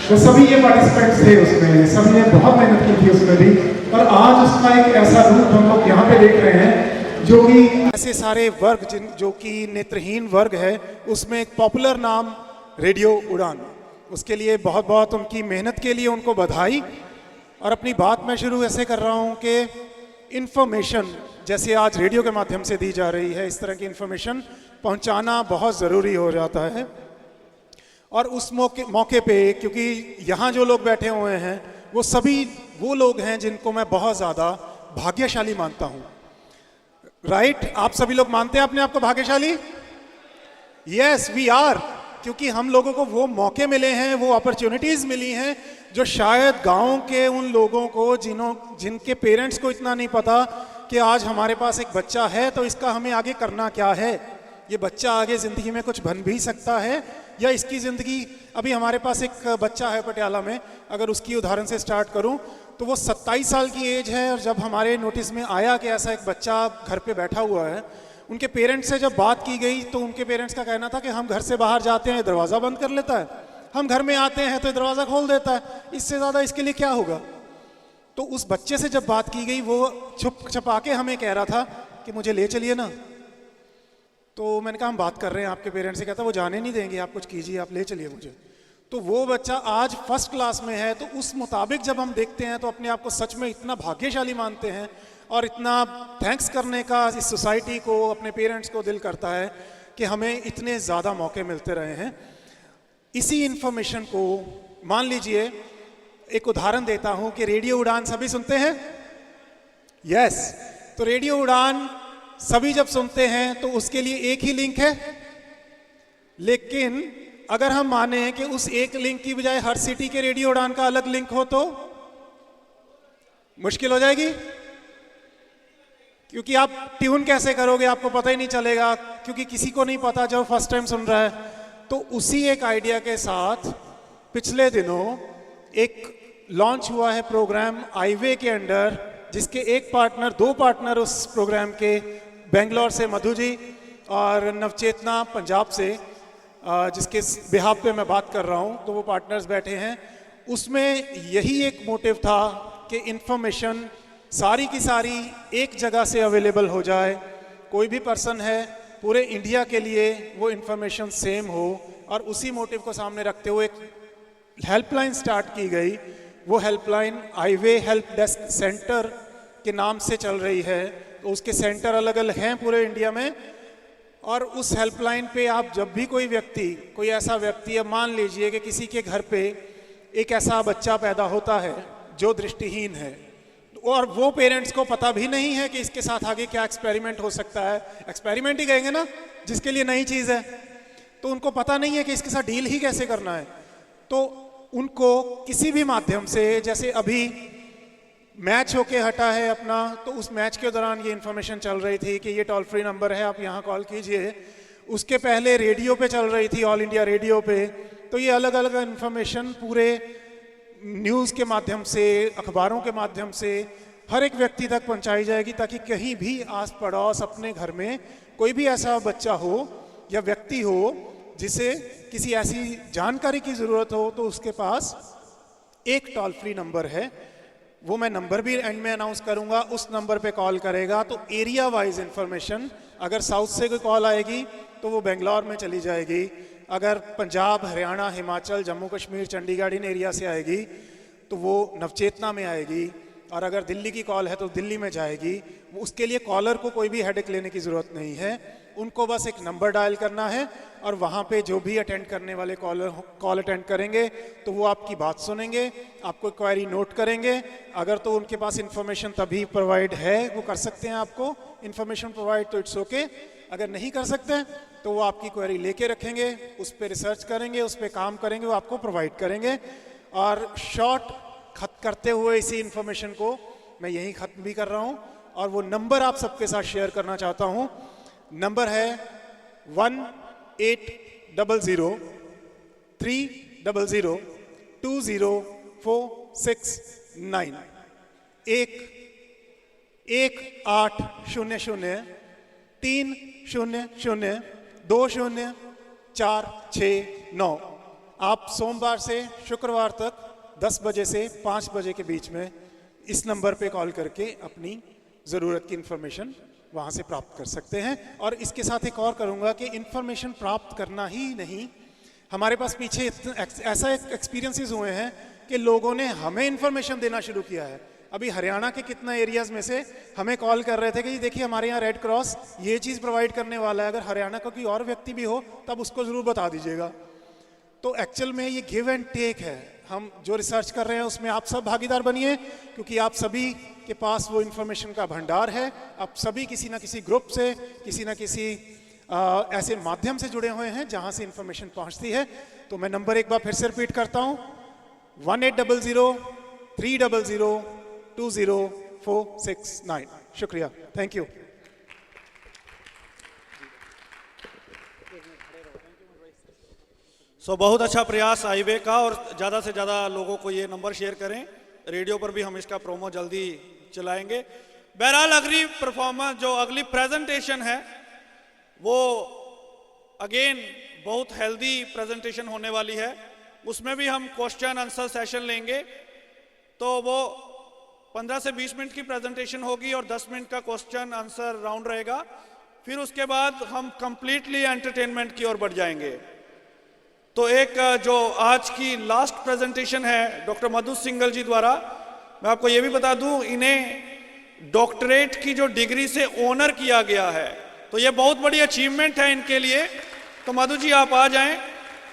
तो सभी ये पार्टिसिपेंट्स थे उसमें, सभी ने बहुत मेहनत की थी उसमें भी। और आज उसका एक ऐसा रूप हम लोग यहाँ पे देख रहे हैं जो कि ऐसे सारे वर्ग जो कि नेत्रहीन वर्ग है, उसमें एक पॉपुलर नाम रेडियो उड़ान, उसके लिए बहुत बहुत उनकी मेहनत के लिए उनको बधाई। और अपनी बात मैं शुरू ऐसे कर रहा हूँ कि इन्फॉर्मेशन जैसे आज रेडियो के माध्यम से दी जा रही है, इस तरह की इन्फॉर्मेशन पहुँचाना बहुत ज़रूरी हो जाता है। और उस मौके पे क्योंकि यहाँ जो लोग बैठे हुए हैं वो सभी वो लोग हैं जिनको मैं बहुत ज़्यादा भाग्यशाली मानता हूँ। राइट? आप सभी लोग मानते हैं अपने आप को भाग्यशाली? यस वी आर, क्योंकि हम लोगों को वो मौके मिले हैं, वो अपॉर्चुनिटीज़ मिली हैं जो शायद गाँव के उन लोगों को जिनके पेरेंट्स को इतना नहीं पता कि आज हमारे पास एक बच्चा है तो इसका हमें आगे करना क्या है, ये बच्चा आगे ज़िंदगी में कुछ बन भी सकता है या इसकी ज़िंदगी। अभी हमारे पास एक बच्चा है पटियाला में, अगर उसकी उदाहरण से स्टार्ट करूं तो वो 27 साल की एज है, और जब हमारे नोटिस में आया कि ऐसा एक बच्चा घर पे बैठा हुआ है, उनके पेरेंट्स से जब बात की गई तो उनके पेरेंट्स का कहना था कि हम घर से बाहर जाते हैं दरवाज़ा बंद कर लेता है, हम घर में आते हैं तो दरवाज़ा खोल देता है, इससे ज़्यादा इसके लिए क्या होगा। तो उस बच्चे से जब बात की गई वो छुप छपा के हमें कह रहा था कि मुझे ले चलिए ना। तो मैंने कहा हम बात कर रहे हैं आपके पेरेंट्स से, कहता वो जाने नहीं देंगे, आप कुछ कीजिए, आप ले चलिए मुझे। तो वो बच्चा आज फर्स्ट क्लास में है, तो उस मुताबिक जब हम देखते हैं तो अपने आप को सच में इतना भाग्यशाली मानते हैं और इतना थैंक्स करने का इस सोसाइटी को, अपने पेरेंट्स को दिल करता है कि हमें इतने ज़्यादा मौके मिलते रहे हैं। इसी इन्फॉर्मेशन को मान लीजिए, एक उदाहरण देता हूँ कि रेडियो उड़ान सभी सुनते हैं? यस। तो रेडियो उड़ान सभी जब सुनते हैं तो उसके लिए एक ही लिंक है, लेकिन अगर हम माने कि उस एक लिंक की बजाय हर सिटी के रेडियो उड़ान का अलग लिंक हो तो मुश्किल हो जाएगी, क्योंकि आप ट्यून कैसे करोगे, आपको पता ही नहीं चलेगा, क्योंकि किसी को नहीं पता जो फर्स्ट टाइम सुन रहा है। तो उसी एक आइडिया के साथ पिछले दिनों एक लॉन्च हुआ है प्रोग्राम आईवे के अंडर, जिसके दो पार्टनर उस प्रोग्राम के, बेंगलोर से मधु जी और नवचेतना पंजाब से, जिसके बिहाफ पे मैं बात कर रहा हूँ, तो वो पार्टनर्स बैठे हैं। उसमें यही एक मोटिव था कि इन्फॉर्मेशन सारी की सारी एक जगह से अवेलेबल हो जाए, कोई भी पर्सन है पूरे इंडिया के लिए वो इन्फॉर्मेशन सेम हो, और उसी मोटिव को सामने रखते हुए एक हेल्पलाइन स्टार्ट की गई। वो helpline highway help desk centre के नाम से चल रही है, तो उसके सेंटर अलग अलग हैं पूरे इंडिया में। और उस हेल्पलाइन पे आप जब भी कोई ऐसा व्यक्ति, अब मान लीजिए कि किसी के घर पे एक ऐसा बच्चा पैदा होता है जो दृष्टिहीन है, और वो पेरेंट्स को पता भी नहीं है कि इसके साथ आगे क्या एक्सपेरिमेंट हो सकता है, एक्सपेरिमेंट ही कहेंगे ना जिसके लिए नई चीज़ है, तो उनको पता नहीं है कि इसके साथ डील ही कैसे करना है। तो उनको किसी भी माध्यम से, जैसे अभी मैच होके हटा है अपना, तो उस मैच के दौरान ये इन्फॉर्मेशन चल रही थी कि ये टोल फ्री नंबर है, आप यहाँ कॉल कीजिए। उसके पहले रेडियो पे चल रही थी, ऑल इंडिया रेडियो पे। तो ये अलग अलग इन्फॉर्मेशन पूरे न्यूज़ के माध्यम से, अखबारों के माध्यम से हर एक व्यक्ति तक पहुंचाई जाएगी, ताकि कहीं भी आस पड़ोस अपने घर में कोई भी ऐसा बच्चा हो या व्यक्ति हो जिसे किसी ऐसी जानकारी की ज़रूरत हो, तो उसके पास एक टोल फ्री नंबर है। वो मैं नंबर भी एंड में अनाउंस करूंगा, उस नंबर पे कॉल करेगा तो एरिया वाइज इंफॉर्मेशन, अगर साउथ से कोई कॉल आएगी तो वो बेंगलोर में चली जाएगी, अगर पंजाब, हरियाणा, हिमाचल, जम्मू कश्मीर, चंडीगढ़ इन एरिया से आएगी तो वो नवचेतना में आएगी, और अगर दिल्ली की कॉल है तो दिल्ली में जाएगी। उसके लिए कॉलर को कोई भी हेडेक लेने की ज़रूरत नहीं है, उनको बस एक नंबर डायल करना है, और वहाँ पे जो भी अटेंड करने वाले कॉल अटेंड करेंगे तो वो आपकी बात सुनेंगे, आपको क्वेरी नोट करेंगे। अगर तो उनके पास इन्फॉर्मेशन तभी प्रोवाइड है, वो कर सकते हैं आपको इन्फॉर्मेशन प्रोवाइड, तो इट्स ओके। अगर नहीं कर सकते तो वो आपकी क्वेरी लेके रखेंगे, उस पर रिसर्च करेंगे, उस पर काम करेंगे, वो आपको प्रोवाइड करेंगे। और शॉर्ट खत्म करते हुए इसी इन्फॉर्मेशन को मैं यहीं ख़त्म भी कर रहा हूँ, और वो नंबर आप सबके साथ शेयर करना चाहता हूँ। नंबर है 1800-300-20-469 1-1800-300-20-469। आप सोमवार से शुक्रवार तक 10 बजे से 5 बजे के बीच में इस नंबर पे कॉल करके अपनी ज़रूरत की इन्फॉर्मेशन वहाँ से प्राप्त कर सकते हैं। और इसके साथ एक और करूँगा कि इन्फॉर्मेशन प्राप्त करना ही नहीं, हमारे पास पीछे ऐसा एक्सपीरियंसेस हुए हैं कि लोगों ने हमें इन्फॉर्मेशन देना शुरू किया है। अभी हरियाणा के कितना एरियाज़ में से हमें कॉल कर रहे थे कि देखिए हमारे यहाँ रेड क्रॉस ये चीज़ प्रोवाइड करने वाला है, अगर हरियाणा का कोई और व्यक्ति भी हो तब उसको ज़रूर बता दीजिएगा। तो एक्चुअल में ये गिव एंड टेक है। हम जो रिसर्च कर रहे हैं उसमें आप सब भागीदार बनिए, क्योंकि आप सभी के पास वो इन्फॉर्मेशन का भंडार है। आप सभी किसी ना किसी ग्रुप से, किसी ना किसी ऐसे माध्यम से जुड़े हुए हैं जहां से इन्फॉर्मेशन पहुंचती है। तो मैं नंबर एक बार फिर से रिपीट करता हूं, 1800-300-20-469। शुक्रिया, थैंक यू। बहुत अच्छा प्रयास हाईवे का, और ज़्यादा से ज़्यादा लोगों को ये नंबर शेयर करें। रेडियो पर भी हम इसका प्रोमो जल्दी चलाएंगे। बहरहाल अगली परफॉर्मेंस, जो अगली प्रेजेंटेशन है, वो अगेन बहुत हेल्दी प्रेजेंटेशन होने वाली है। उसमें भी हम क्वेश्चन आंसर सेशन लेंगे। तो वो 15 से 20 मिनट की प्रेजेंटेशन होगी और 10 मिनट का क्वेश्चन आंसर राउंड रहेगा। फिर उसके बाद हम कंप्लीटली एंटरटेनमेंट की ओर बढ़ जाएंगे। तो एक जो आज की लास्ट प्रेजेंटेशन है डॉक्टर मधु सिंगल जी द्वारा, मैं आपको ये भी बता दूं, इन्हें डॉक्टरेट की जो डिग्री से ऑनर किया गया है, तो ये बहुत बड़ी अचीवमेंट है इनके लिए। तो मधु जी आप आ जाएं।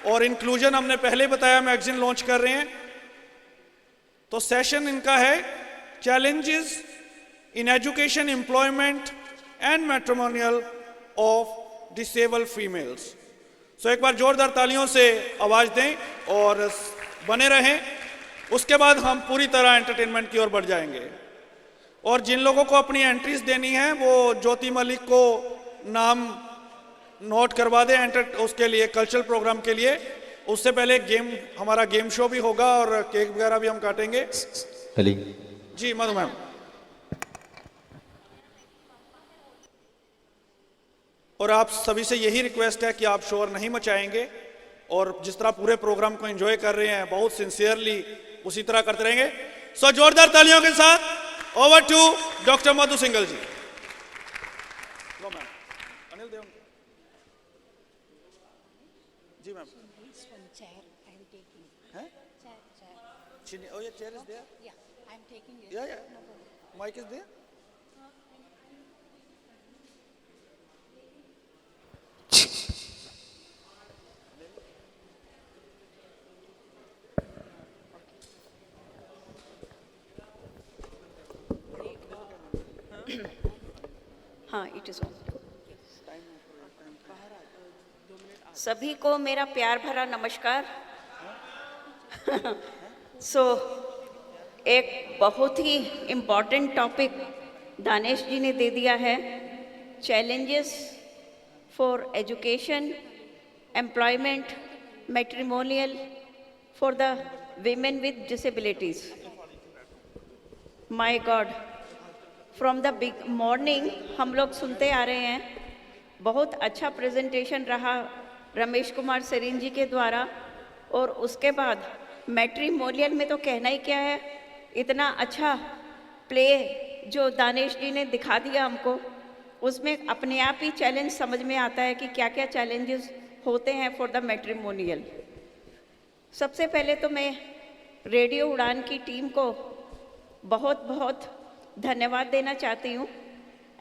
और इंक्लूजन हमने पहले बताया, मैगजीन लॉन्च कर रहे हैं। तो सेशन इनका है challenges in education, employment and matrimonial of disabled females. So एक बार जोरदार तालियों से आवाज दें और बने रहें। उसके बाद हम पूरी तरह एंटरटेनमेंट की ओर बढ़ जाएंगे। और जिन लोगों को अपनी एंट्रीज देनी है वो ज्योति मलिक को नाम नोट करवा दें उसके लिए, कल्चरल प्रोग्राम के लिए। उससे पहले हमारा गेम शो भी होगा और केक वगैरह भी हम काटेंगे। जी मधु मैम। और आप सभी से यही रिक्वेस्ट है कि आप शोर नहीं मचाएंगे और जिस तरह पूरे प्रोग्राम को एंजॉय कर रहे हैं बहुत सिंसियरली उसी तरह करते रहेंगे। सो जोरदार तालियों के साथ over to doctor Madhu Singal ji. Anil Dev ji ma'am. Oh, yeah, chair is there? Yeah, I'm taking it. Yeah, yeah. Mic is there? हाँ, इट इज ऑन। सभी को मेरा प्यार भरा नमस्कार। एक बहुत ही इम्पॉर्टेंट टॉपिक दानेश जी ने दे दिया है, challenges for education, employment, matrimonial for the women with disabilities. My God, from the big morning हम लोग सुनते आ रहे हैं। बहुत अच्छा प्रेजेंटेशन रहा रमेश कुमार सरीन जी के द्वारा। और उसके बाद मैट्रिमोनियल में तो कहना ही क्या है, इतना अच्छा प्ले जो दानेश जी ने दिखा दिया हमको, उसमें अपने आप ही चैलेंज समझ में आता है कि क्या क्या चैलेंजेस होते हैं फॉर द मैट्रिमोनियल। सबसे पहले तो मैं रेडियो उड़ान की टीम को बहुत बहुत धन्यवाद देना चाहती हूँ।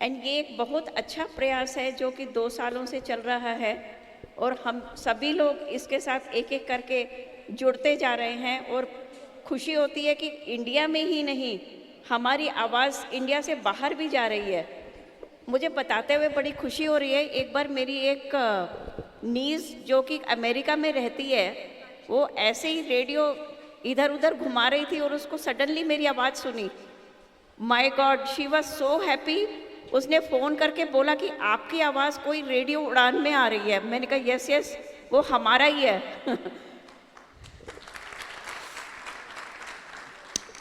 एंड ये एक बहुत अच्छा प्रयास है जो कि 2 सालों से चल रहा है और हम सभी लोग इसके साथ एक एक करके जुड़ते जा रहे हैं। और खुशी होती है कि इंडिया में ही नहीं, हमारी आवाज़ इंडिया से बाहर भी जा रही है। मुझे बताते हुए बड़ी खुशी हो रही है। एक बार मेरी एक नीज़ जो कि अमेरिका में रहती है, वो ऐसे ही रेडियो इधर उधर घुमा रही थी और उसको सडनली मेरी आवाज़ सुनी। My God, she was so happy. उसने फ़ोन करके बोला कि आपकी आवाज़ कोई रेडियो उड़ान में आ रही है। मैंने कहा यस यस, वो हमारा ही है।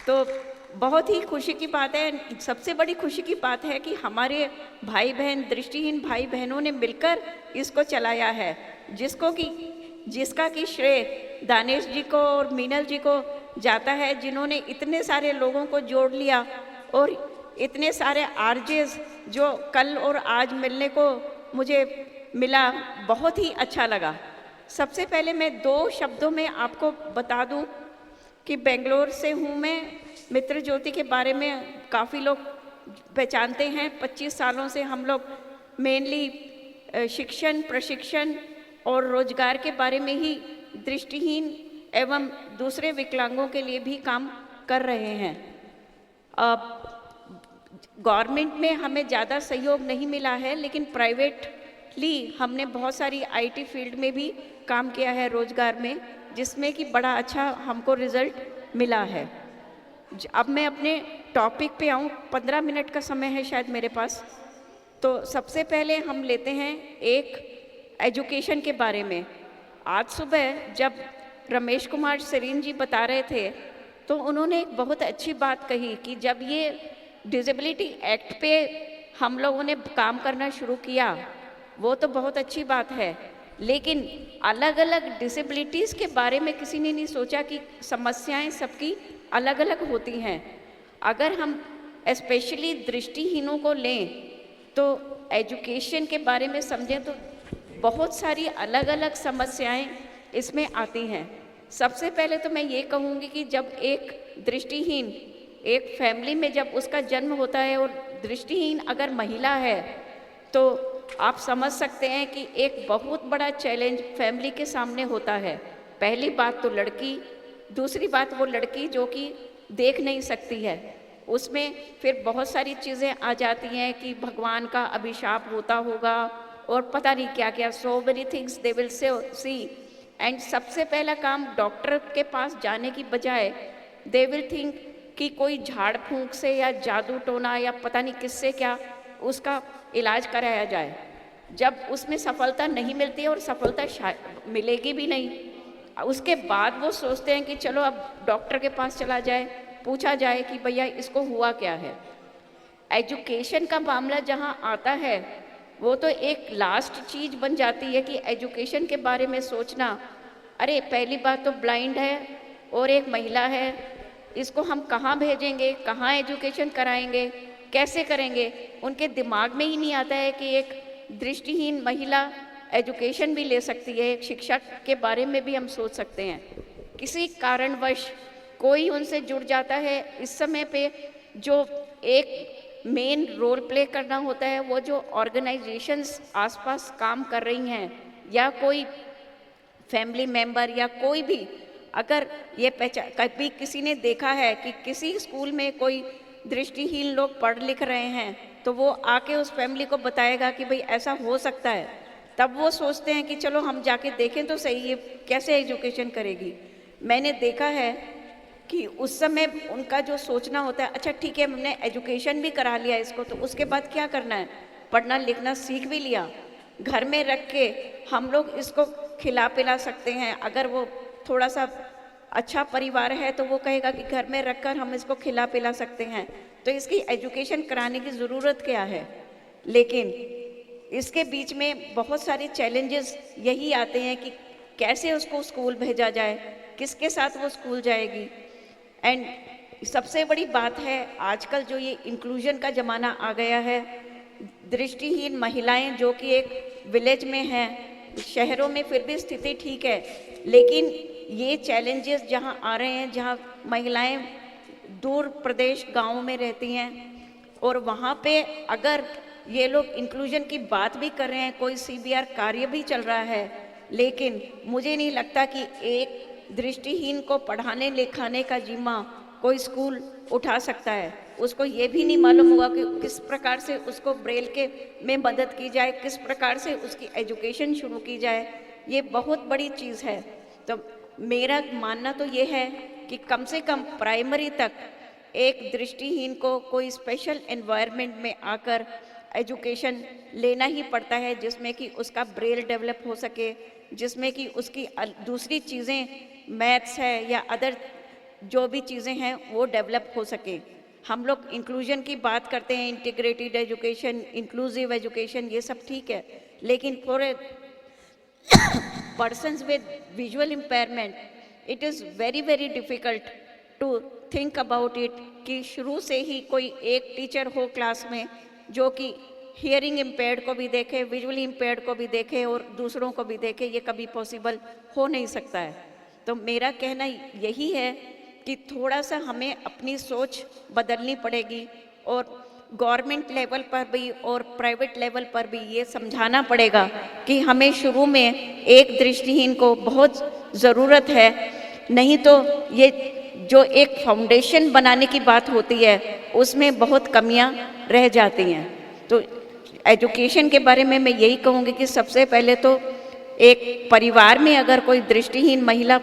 तो बहुत ही खुशी की बात है, सबसे बड़ी खुशी की बात है कि हमारे भाई बहन, दृष्टिहीन भाई बहनों ने मिलकर इसको चलाया है, जिसका कि श्रेय दानेश जी को और मीनल जी को जाता है, जिन्होंने इतने सारे लोगों को जोड़ लिया और इतने सारे आरजेस जो कल और आज मिलने को मुझे मिला, बहुत ही अच्छा लगा। सबसे पहले मैं 2 शब्दों में आपको बता दूं कि बेंगलोर से हूँ मैं। मित्र ज्योति के बारे में काफ़ी लोग पहचानते हैं। 25 सालों से हम लोग मेनली शिक्षण, प्रशिक्षण और रोजगार के बारे में ही दृष्टिहीन एवं दूसरे विकलांगों के लिए भी काम कर रहे हैं। गवर्नमेंट में हमें ज़्यादा सहयोग नहीं मिला है, लेकिन प्राइवेटली हमने बहुत सारी आईटी फील्ड में भी काम किया है रोजगार में, जिसमें कि बड़ा अच्छा हमको रिजल्ट मिला है। अब मैं अपने टॉपिक पे आऊँ, 15 मिनट का समय है शायद मेरे पास। तो सबसे पहले हम लेते हैं एक एजुकेशन के बारे में। आज सुबह जब रमेश कुमार सरीन जी बता रहे थे तो उन्होंने एक बहुत अच्छी बात कही कि जब ये डिसेबिलिटी एक्ट पे हम लोगों ने काम करना शुरू किया, वो तो बहुत अच्छी बात है, लेकिन अलग अलग डिसेबिलिटीज़ के बारे में किसी ने नहीं सोचा कि समस्याएं सबकी अलग अलग होती हैं। अगर हम स्पेशली दृष्टिहीनों को लें तो एजुकेशन के बारे में समझें तो बहुत सारी अलग अलग समस्याएं इसमें आती हैं। सबसे पहले तो मैं ये कहूँगी कि जब एक दृष्टिहीन एक फैमिली में जब उसका जन्म होता है और दृष्टिहीन अगर महिला है तो आप समझ सकते हैं कि एक बहुत बड़ा चैलेंज फैमिली के सामने होता है। पहली बात तो लड़की, दूसरी बात वो लड़की जो कि देख नहीं सकती है, उसमें फिर बहुत सारी चीज़ें आ जाती हैं कि भगवान का अभिशाप होता होगा और पता नहीं क्या क्या, so many things they will see. And सबसे पहला काम डॉक्टर के पास जाने की बजाय दे विल थिंक कि कोई झाड़ फूंक से या जादू टोना या पता नहीं किससे क्या उसका इलाज कराया जाए। जब उसमें सफलता नहीं मिलती और सफलता मिलेगी भी नहीं, उसके बाद वो सोचते हैं कि चलो अब डॉक्टर के पास चला जाए, पूछा जाए कि भैया इसको हुआ क्या है। एजुकेशन का मामला जहाँ आता है वो तो एक लास्ट चीज़ बन जाती है कि एजुकेशन के बारे में सोचना। अरे पहली बात तो ब्लाइंड है और एक महिला है, इसको हम कहाँ भेजेंगे, कहाँ एजुकेशन कराएंगे, कैसे करेंगे। उनके दिमाग में ही नहीं आता है कि एक दृष्टिहीन महिला एजुकेशन भी ले सकती है, एक शिक्षा के बारे में भी हम सोच सकते हैं। किसी कारणवश कोई उनसे जुड़ जाता है, इस समय पे जो एक मेन रोल प्ले करना होता है वो जो ऑर्गेनाइजेशंस आसपास काम कर रही हैं या कोई फैमिली मेंबर या कोई भी, अगर ये कभी किसी ने देखा है कि किसी स्कूल में कोई दृष्टिहीन लोग पढ़ लिख रहे हैं तो वो आके उस फैमिली को बताएगा कि भाई ऐसा हो सकता है, तब वो सोचते हैं कि चलो हम जाके देखें तो सही ये कैसे एजुकेशन करेगी। मैंने देखा है कि उस समय उनका जो सोचना होता है, अच्छा ठीक है हमने एजुकेशन भी करा लिया इसको, तो उसके बाद क्या करना है, पढ़ना लिखना सीख भी लिया, घर में रख के हम लोग इसको खिला पिला सकते हैं। अगर वो थोड़ा सा अच्छा परिवार है तो वो कहेगा कि घर में रखकर हम इसको खिला पिला सकते हैं, तो इसकी एजुकेशन कराने की ज़रूरत क्या है। लेकिन इसके बीच में बहुत सारे चैलेंजेस यही आते हैं कि कैसे उसको स्कूल भेजा जाए, किसके साथ वो स्कूल जाएगी। एंड सबसे बड़ी बात है आजकल जो ये इंक्लूजन का ज़माना आ गया है, दृष्टिहीन महिलाएं जो कि एक विलेज में हैं, शहरों में फिर भी स्थिति ठीक है, लेकिन ये चैलेंजेस जहाँ आ रहे हैं जहाँ महिलाएं दूर प्रदेश गाँव में रहती हैं और वहाँ पे अगर ये लोग इंक्लूजन की बात भी कर रहे हैं, कोई CBR कार्य भी चल रहा है, लेकिन मुझे नहीं लगता कि एक दृष्टिहीन को पढ़ाने लिखाने का जिम्मा कोई स्कूल उठा सकता है। उसको ये भी नहीं मालूम होगा कि किस प्रकार से उसको ब्रेल के में मदद की जाए, किस प्रकार से उसकी एजुकेशन शुरू की जाए। ये बहुत बड़ी चीज़ है। तो मेरा मानना तो ये है कि कम से कम प्राइमरी तक एक दृष्टिहीन को कोई स्पेशल एनवायरनमेंट में आकर एजुकेशन लेना ही पड़ता है, जिसमें कि उसका ब्रेल डेवलप हो सके, जिसमें कि उसकी दूसरी चीज़ें मैथ्स है या अदर जो भी चीज़ें हैं वो डेवलप हो सके। हम लोग इंक्लूजन की बात करते हैं, इंटीग्रेटेड एजुकेशन, इंक्लूसिव एजुकेशन, ये सब ठीक है, लेकिन for a persons with visual impairment it is very very difficult to think about it कि शुरू से ही कोई एक टीचर हो क्लास में जो कि हियरिंग इम्पेयर्ड को भी देखे, विजुअली इम्पेयर्ड को भी देखे और दूसरों को भी देखे, ये कभी पॉसिबल हो नहीं सकता है। तो मेरा कहना यही है कि थोड़ा सा हमें अपनी सोच बदलनी पड़ेगी और गवर्नमेंट लेवल पर भी और प्राइवेट लेवल पर भी ये समझाना पड़ेगा कि हमें शुरू में एक दृष्टिहीन को बहुत ज़रूरत है, नहीं तो ये जो एक फाउंडेशन बनाने की बात होती है उसमें बहुत कमियां रह जाती हैं। तो एजुकेशन के बारे में मैं यही कहूँगी कि सबसे पहले तो एक परिवार में अगर कोई दृष्टिहीन महिला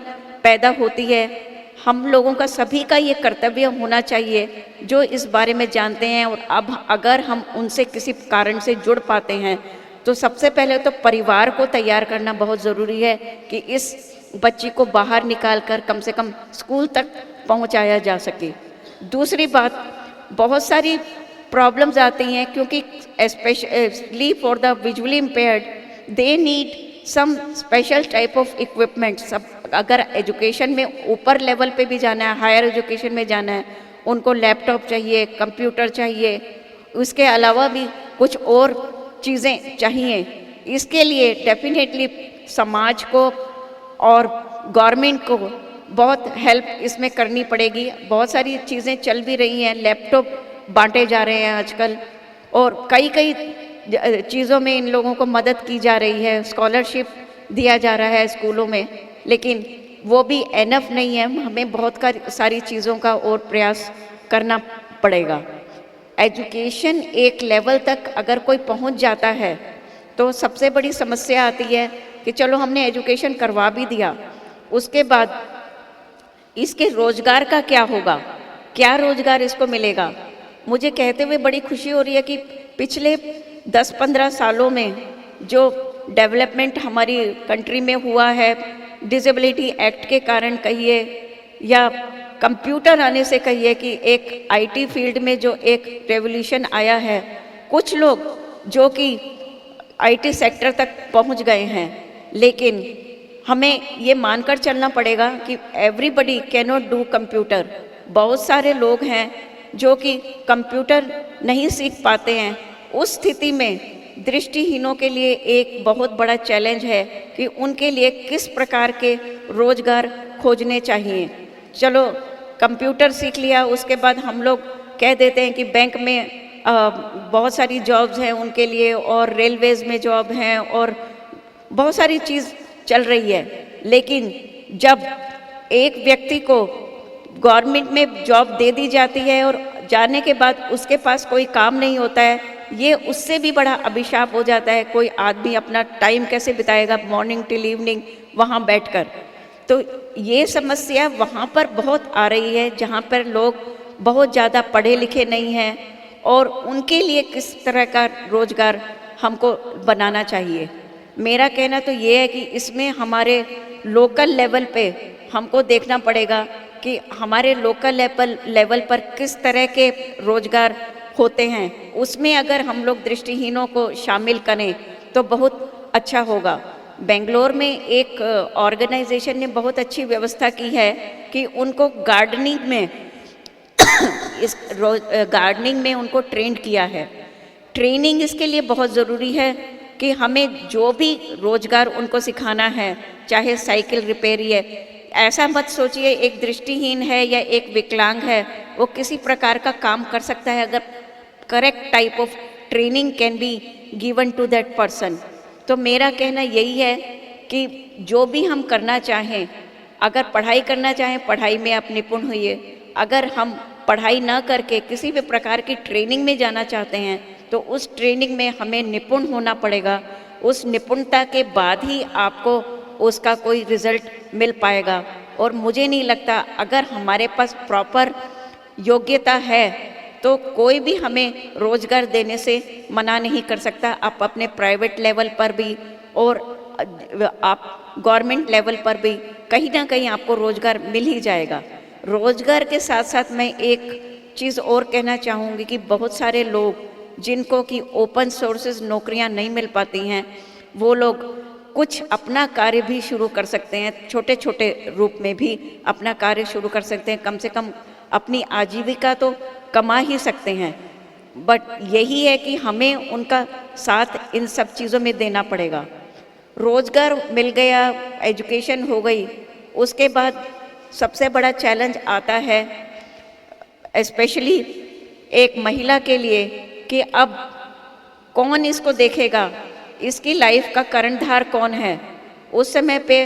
पैदा होती है, हम लोगों का सभी का ये कर्तव्य होना चाहिए जो इस बारे में जानते हैं, और अब अगर हम उनसे किसी कारण से जुड़ पाते हैं तो सबसे पहले तो परिवार को तैयार करना बहुत ज़रूरी है कि इस बच्ची को बाहर निकाल कर कम से कम स्कूल तक पहुंचाया जा सके। दूसरी बात, बहुत सारी प्रॉब्लम्स आती हैं क्योंकि specially for the visually impaired they need some special type of equipment. सब अगर एजुकेशन में ऊपर लेवल पे भी जाना है, हायर एजुकेशन में जाना है, उनको लैपटॉप चाहिए, कंप्यूटर चाहिए, उसके अलावा भी कुछ और चीज़ें चाहिए। इसके लिए डेफिनेटली समाज को और गवर्नमेंट को बहुत हेल्प इसमें करनी पड़ेगी। बहुत सारी चीज़ें चल भी रही हैं, लैपटॉप बांटे जा रहे हैं आजकल और कई चीज़ों में इन लोगों को मदद की जा रही है, स्कॉलरशिप दिया जा रहा है स्कूलों में, लेकिन वो भी एनफ नहीं है। हमें बहुत सारी चीज़ों का और प्रयास करना पड़ेगा। एजुकेशन एक लेवल तक अगर कोई पहुंच जाता है तो सबसे बड़ी समस्या आती है कि चलो हमने एजुकेशन करवा भी दिया, उसके बाद इसके रोजगार का क्या होगा, क्या रोजगार इसको मिलेगा। मुझे कहते हुए बड़ी खुशी हो रही है कि पिछले 10-15 सालों में जो डेवलपमेंट हमारी कंट्री में हुआ है, डिसेबिलिटी एक्ट के कारण कहिए या कंप्यूटर आने से कहिए कि एक आईटी फील्ड में जो एक रेवोल्यूशन आया है, कुछ लोग जो कि आईटी सेक्टर तक पहुंच गए हैं, लेकिन हमें ये मानकर चलना पड़ेगा कि everybody can not do computer. बहुत सारे लोग हैं जो कि कंप्यूटर नहीं सीख पाते हैं। उस स्थिति में दृष्टिहीनों के लिए एक बहुत बड़ा चैलेंज है कि उनके लिए किस प्रकार के रोजगार खोजने चाहिए। चलो कंप्यूटर सीख लिया, उसके बाद हम लोग कह देते हैं कि बैंक में बहुत सारी जॉब्स हैं उनके लिए, और रेलवेज़ में जॉब हैं और बहुत सारी चीज़ चल रही है, लेकिन जब एक व्यक्ति को गवर्नमेंट में जॉब दे दी जाती है और जाने के बाद उसके पास कोई काम नहीं होता है, ये उससे भी बड़ा अभिशाप हो जाता है। कोई आदमी अपना टाइम कैसे बिताएगा मॉर्निंग टिल इवनिंग वहाँ बैठकर। तो ये समस्या वहाँ पर बहुत आ रही है जहाँ पर लोग बहुत ज़्यादा पढ़े लिखे नहीं हैं, और उनके लिए किस तरह का रोज़गार हमको बनाना चाहिए। मेरा कहना तो ये है कि इसमें हमारे लोकल लेवल पे हमको देखना पड़ेगा कि हमारे लोकल लेवल पर किस तरह के रोज़गार होते हैं, उसमें अगर हम लोग दृष्टिहीनों को शामिल करें तो बहुत अच्छा होगा। बेंगलोर में एक ऑर्गेनाइजेशन ने बहुत अच्छी व्यवस्था की है कि उनको गार्डनिंग में गार्डनिंग में उनको ट्रेंड किया है। ट्रेनिंग इसके लिए बहुत ज़रूरी है कि हमें जो भी रोज़गार उनको सिखाना है, चाहे साइकिल रिपेयरी है, ऐसा मत सोचिए एक दृष्टिहीन है या एक विकलांग है वो किसी प्रकार का काम कर सकता है अगर correct type of training can be given to that person. तो मेरा कहना यही है कि जो भी हम करना चाहें, अगर पढ़ाई करना चाहें पढ़ाई में आप निपुण होइए, अगर हम पढ़ाई ना करके किसी भी प्रकार की ट्रेनिंग में जाना चाहते हैं तो उस ट्रेनिंग में हमें निपुण होना पड़ेगा। उस निपुणता के बाद ही आपको उसका कोई रिज़ल्ट मिल पाएगा। और मुझे नहीं लगता अगर हमारे पास प्रॉपर योग्यता है तो कोई भी हमें रोजगार देने से मना नहीं कर सकता। आप अपने प्राइवेट लेवल पर भी और आप गवर्नमेंट लेवल पर भी कहीं ना कहीं आपको रोजगार मिल ही जाएगा। रोजगार के साथ साथ मैं एक चीज़ और कहना चाहूँगी कि बहुत सारे लोग जिनको कि ओपन सोर्सेज नौकरियां नहीं मिल पाती हैं, वो लोग कुछ अपना कार्य भी शुरू कर सकते हैं, छोटे छोटे रूप में भी अपना कार्य शुरू कर सकते हैं। कम से कम अपनी आजीविका तो कमा ही सकते हैं, बट यही है कि हमें उनका साथ इन सब चीज़ों में देना पड़ेगा। रोजगार मिल गया, एजुकेशन हो गई, उसके बाद सबसे बड़ा चैलेंज आता है स्पेशली एक महिला के लिए कि अब कौन इसको देखेगा, इसकी लाइफ का कर्णधार कौन है। उस समय पे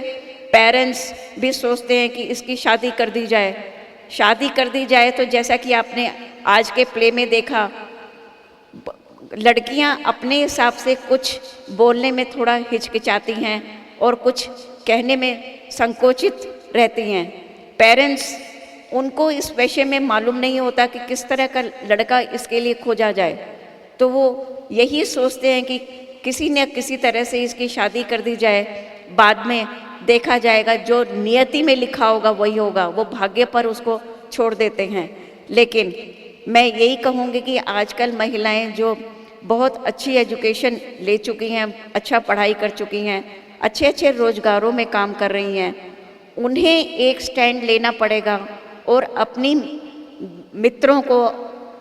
पेरेंट्स भी सोचते हैं कि इसकी शादी कर दी जाए। शादी कर दी जाए तो जैसा कि आपने आज के प्ले में देखा, लड़कियां अपने हिसाब से कुछ बोलने में थोड़ा हिचकिचाती हैं और कुछ कहने में संकोचित रहती हैं। पेरेंट्स उनको इस पेशे में मालूम नहीं होता कि किस तरह का लड़का इसके लिए खोजा जाए, तो वो यही सोचते हैं कि किसी न किसी तरह से इसकी शादी कर दी जाए, बाद में देखा जाएगा, जो नियति में लिखा होगा वही होगा, वो भाग्य पर उसको छोड़ देते हैं। लेकिन मैं यही कहूँगी कि आजकल महिलाएं जो बहुत अच्छी एजुकेशन ले चुकी हैं, अच्छा पढ़ाई कर चुकी हैं, अच्छे अच्छे रोजगारों में काम कर रही हैं, उन्हें एक स्टैंड लेना पड़ेगा और अपनी मित्रों को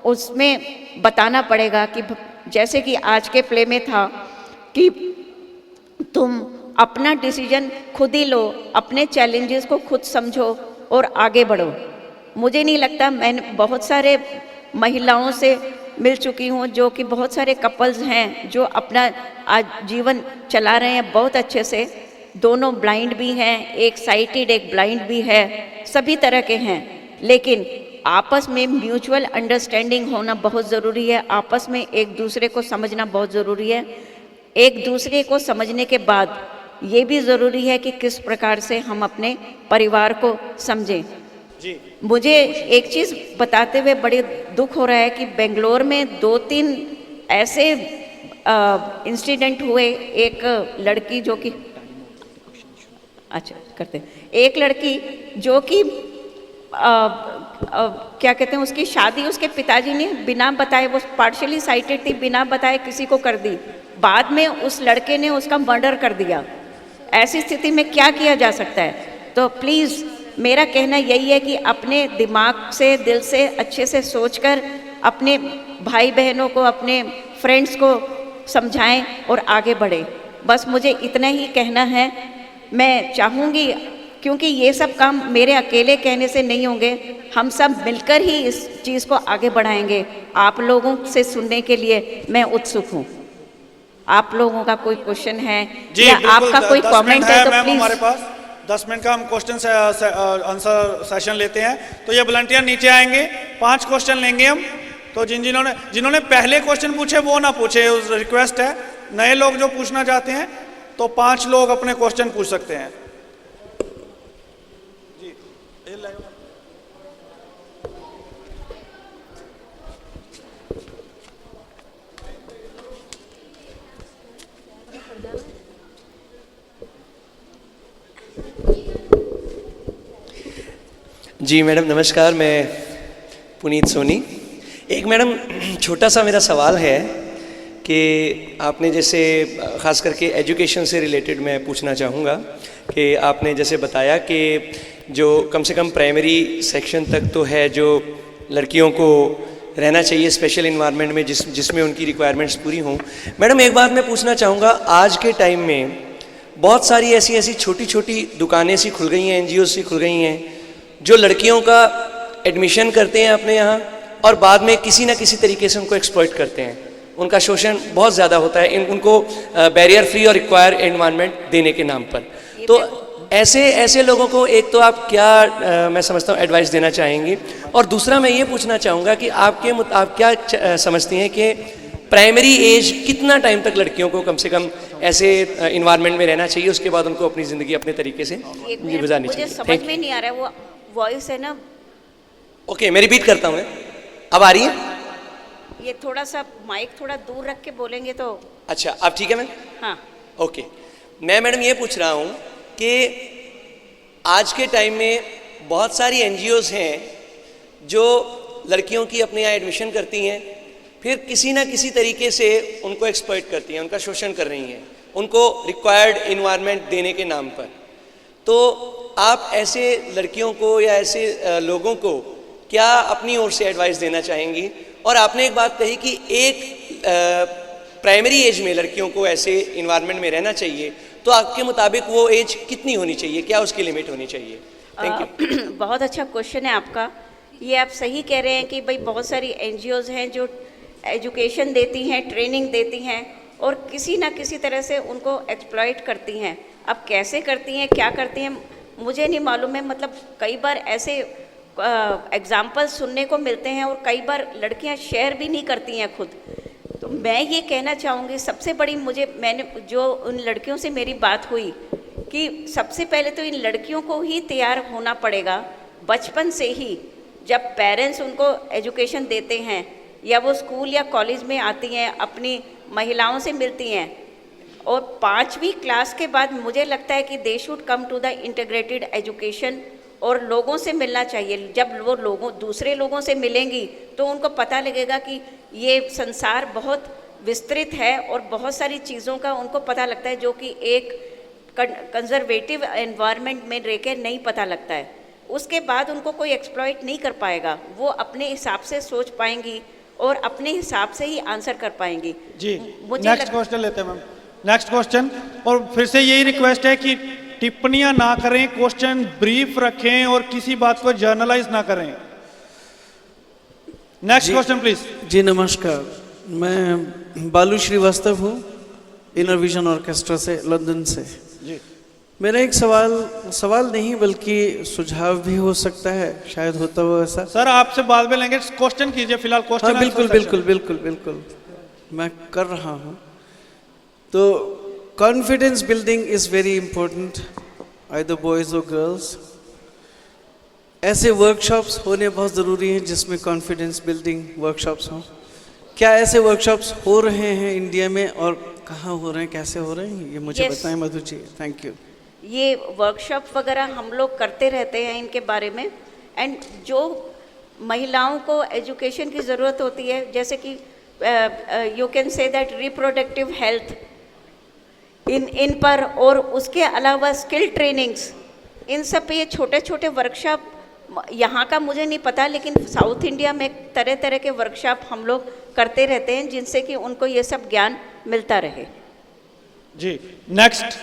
उसमें बताना पड़ेगा कि जैसे कि आज के प्ले में था कि तुम अपना डिसीजन खुद ही लो, अपने चैलेंजेस को खुद समझो और आगे बढ़ो। मुझे नहीं लगता, मैंने बहुत सारे महिलाओं से मिल चुकी हूँ जो कि बहुत सारे कपल्स हैं जो अपना आज जीवन चला रहे हैं बहुत अच्छे से, दोनों ब्लाइंड भी हैं, एक साइटेड एक ब्लाइंड भी है, सभी तरह के हैं, लेकिन आपस में म्यूचुअल अंडरस्टैंडिंग होना बहुत ज़रूरी है। आपस में एक दूसरे को समझना बहुत ज़रूरी है। एक दूसरे को समझने के बाद ये भी ज़रूरी है कि किस प्रकार से हम अपने परिवार को समझें। जी मुझे एक चीज़ बताते हुए बड़े दुख हो रहा है कि बेंगलोर में 2-3 ऐसे इंसिडेंट हुए। एक लड़की जो कि एक लड़की जो कि क्या कहते हैं, उसकी शादी उसके पिताजी ने बिना बताए, वो पार्शियली साइटेड थी, बिना बताए किसी को कर दी। बाद में उस लड़के ने उसका मर्डर कर दिया। ऐसी स्थिति में क्या किया जा सकता है? तो प्लीज़ मेरा कहना यही है कि अपने दिमाग से, दिल से, अच्छे से सोचकर अपने भाई बहनों को, अपने फ्रेंड्स को समझाएं और आगे बढ़ें। बस मुझे इतना ही कहना है। मैं चाहूँगी, क्योंकि ये सब काम मेरे अकेले कहने से नहीं होंगे, हम सब मिलकर ही इस चीज़ को आगे बढ़ाएंगे। आप लोगों से सुनने के लिए मैं उत्सुक हूँ। आप लोगों का कोई क्वेश्चन है जी, या आपका कोई कमेंट है तो मैम, प्लीज। हमारे पास 10 मिनट का हम क्वेश्चन आंसर सेशन लेते हैं। तो ये वॉलंटियर नीचे आएंगे, 5 क्वेश्चन लेंगे हम। तो जिन्होंने पहले क्वेश्चन पूछे वो ना पूछे, रिक्वेस्ट है। नए लोग जो पूछना चाहते हैं तो 5 लोग अपने क्वेश्चन पूछ सकते हैं। जी मैडम नमस्कार, मैं पुनीत सोनी। एक मैडम छोटा सा मेरा सवाल है कि आपने जैसे ख़ास करके एजुकेशन से रिलेटेड मैं पूछना चाहूँगा कि आपने जैसे बताया कि जो कम से कम प्राइमरी सेक्शन तक तो है जो लड़कियों को रहना चाहिए स्पेशल इन्वायरमेंट में जिसमें उनकी रिक्वायरमेंट्स पूरी हों। मैडम एक बात मैं पूछना चाहूँगा, आज के टाइम में बहुत सारी ऐसी छोटी छोटी दुकानें सी खुल गई हैं, NGO सी खुल गई हैं जो लड़कियों का एडमिशन करते हैं अपने यहाँ और बाद में किसी न किसी तरीके से उनको एक्सप्लॉइट करते हैं। उनका शोषण बहुत ज़्यादा होता है उनको बैरियर फ्री और रिक्वायर एनवायरनमेंट देने के नाम पर। तो ऐसे लोगों को एक तो आप क्या मैं समझता हूँ एडवाइस देना चाहेंगी, और दूसरा मैं ये पूछना चाहूँगा कि आप क्या समझती हैं कि प्राइमरी एज कितना टाइम तक लड़कियों को कम से कम ऐसे इन्वायरमेंट में रहना चाहिए, उसके बाद उनको अपनी ज़िंदगी अपने तरीके से गुजारनी चाहिए? मुझे समझ में नहीं आ रहा है, वो वॉइस है ना। ओके, मैं रिपीट करता हूँ। अब आ रही है? ये थोड़ा सा माइक थोड़ा दूर रख के बोलेंगे तो। अच्छा, अब ठीक है मैम? हाँ ओके। मैं मैडम ये पूछ रहा हूँ कि आज के टाइम में बहुत सारी एनजीओज़ हैं जो लड़कियों की अपने यहाँ एडमिशन करती हैं, फिर किसी ना किसी तरीके से उनको एक्सप्लॉइट करती हैं, उनका शोषण कर रही हैं, उनको रिक्वायर्ड इन्वायरमेंट देने के नाम पर। तो आप ऐसे लड़कियों को या ऐसे लोगों को क्या अपनी ओर से एडवाइस देना चाहेंगी? और आपने एक बात कही कि एक प्राइमरी एज में लड़कियों को ऐसे इन्वायरमेंट में रहना चाहिए, तो आपके मुताबिक वो एज कितनी होनी चाहिए, क्या उसकी लिमिट होनी चाहिए? Thank you. बहुत अच्छा क्वेश्चन है आपका। ये आप सही कह रहे हैं कि भाई बहुत सारी एनजीओज़ हैं जो एजुकेशन देती हैं, ट्रेनिंग देती हैं और किसी ना किसी तरह से उनको एक्सप्लॉइट करती हैं। अब कैसे करती हैं, क्या करती हैं, मुझे नहीं मालूम है। मतलब कई बार ऐसे एग्जाम्पल सुनने को मिलते हैं और कई बार लड़कियां शेयर भी नहीं करती हैं खुद। तो मैं ये कहना चाहूँगी, सबसे बड़ी मैंने जो उन लड़कियों से मेरी बात हुई कि सबसे पहले तो इन लड़कियों को ही तैयार होना पड़ेगा बचपन से ही। जब पेरेंट्स उनको एजुकेशन देते हैं या वो स्कूल या कॉलेज में आती हैं, अपनी महिलाओं से मिलती हैं, और 5वीं क्लास के बाद मुझे लगता है कि they should come to the integrated education और लोगों से मिलना चाहिए। जब वो दूसरे लोगों से मिलेंगी तो उनको पता लगेगा कि ये संसार बहुत विस्तृत है और बहुत सारी चीज़ों का उनको पता लगता है जो कि एक कंजर्वेटिव एनवायरनमेंट में रह के नहीं पता लगता है। उसके बाद उनको कोई एक्सप्लॉइट नहीं कर पाएगा, वो अपने हिसाब से सोच पाएंगी और अपने हिसाब से ही आंसर कर पाएंगी। जी, नेक्स्ट क्वेश्चन लेते हैं मैम। नेक्स्ट क्वेश्चन, और फिर से यही रिक्वेस्ट है कि टिप्पणियां ना करें, क्वेश्चन ब्रीफ रखें और किसी बात को जर्नलाइज ना करें। Next question please. जी नमस्कार, मैं बालू श्रीवास्तव हूँ, इनर विजन ऑर्केस्ट्रा से, लंदन से। जी, मेरा एक सवाल नहीं बल्कि सुझाव भी हो सकता है, शायद होता हो ऐसा। सर आपसे बाद में लेंगे, क्वेश्चन कीजिए फिलहाल। क्वेश्चन हाँ बिल्कुल मैं कर रहा हूँ। तो confidence building is very important, either boys और गर्ल्स। ऐसे वर्कशॉप्स होने बहुत ज़रूरी हैं जिसमें कॉन्फिडेंस बिल्डिंग वर्कशॉप्स हों। क्या ऐसे वर्कशॉप्स हो रहे हैं इंडिया में और कहाँ हो रहे हैं, कैसे हो रहे हैं, ये मुझे बताएं मधु जी। Thank you. ये वर्कशॉप वगैरह हम लोग करते रहते हैं इनके बारे में। एंड जो महिलाओं को एजुकेशन की ज़रूरत होती है, जैसे कि you can say that reproductive health इन पर, और उसके अलावा स्किल ट्रेनिंग्स, इन सब पे ये छोटे छोटे वर्कशॉप, यहाँ का मुझे नहीं पता लेकिन साउथ इंडिया में तरह तरह के वर्कशॉप हम लोग करते रहते हैं जिनसे कि उनको ये सब ज्ञान मिलता रहे। जी, next.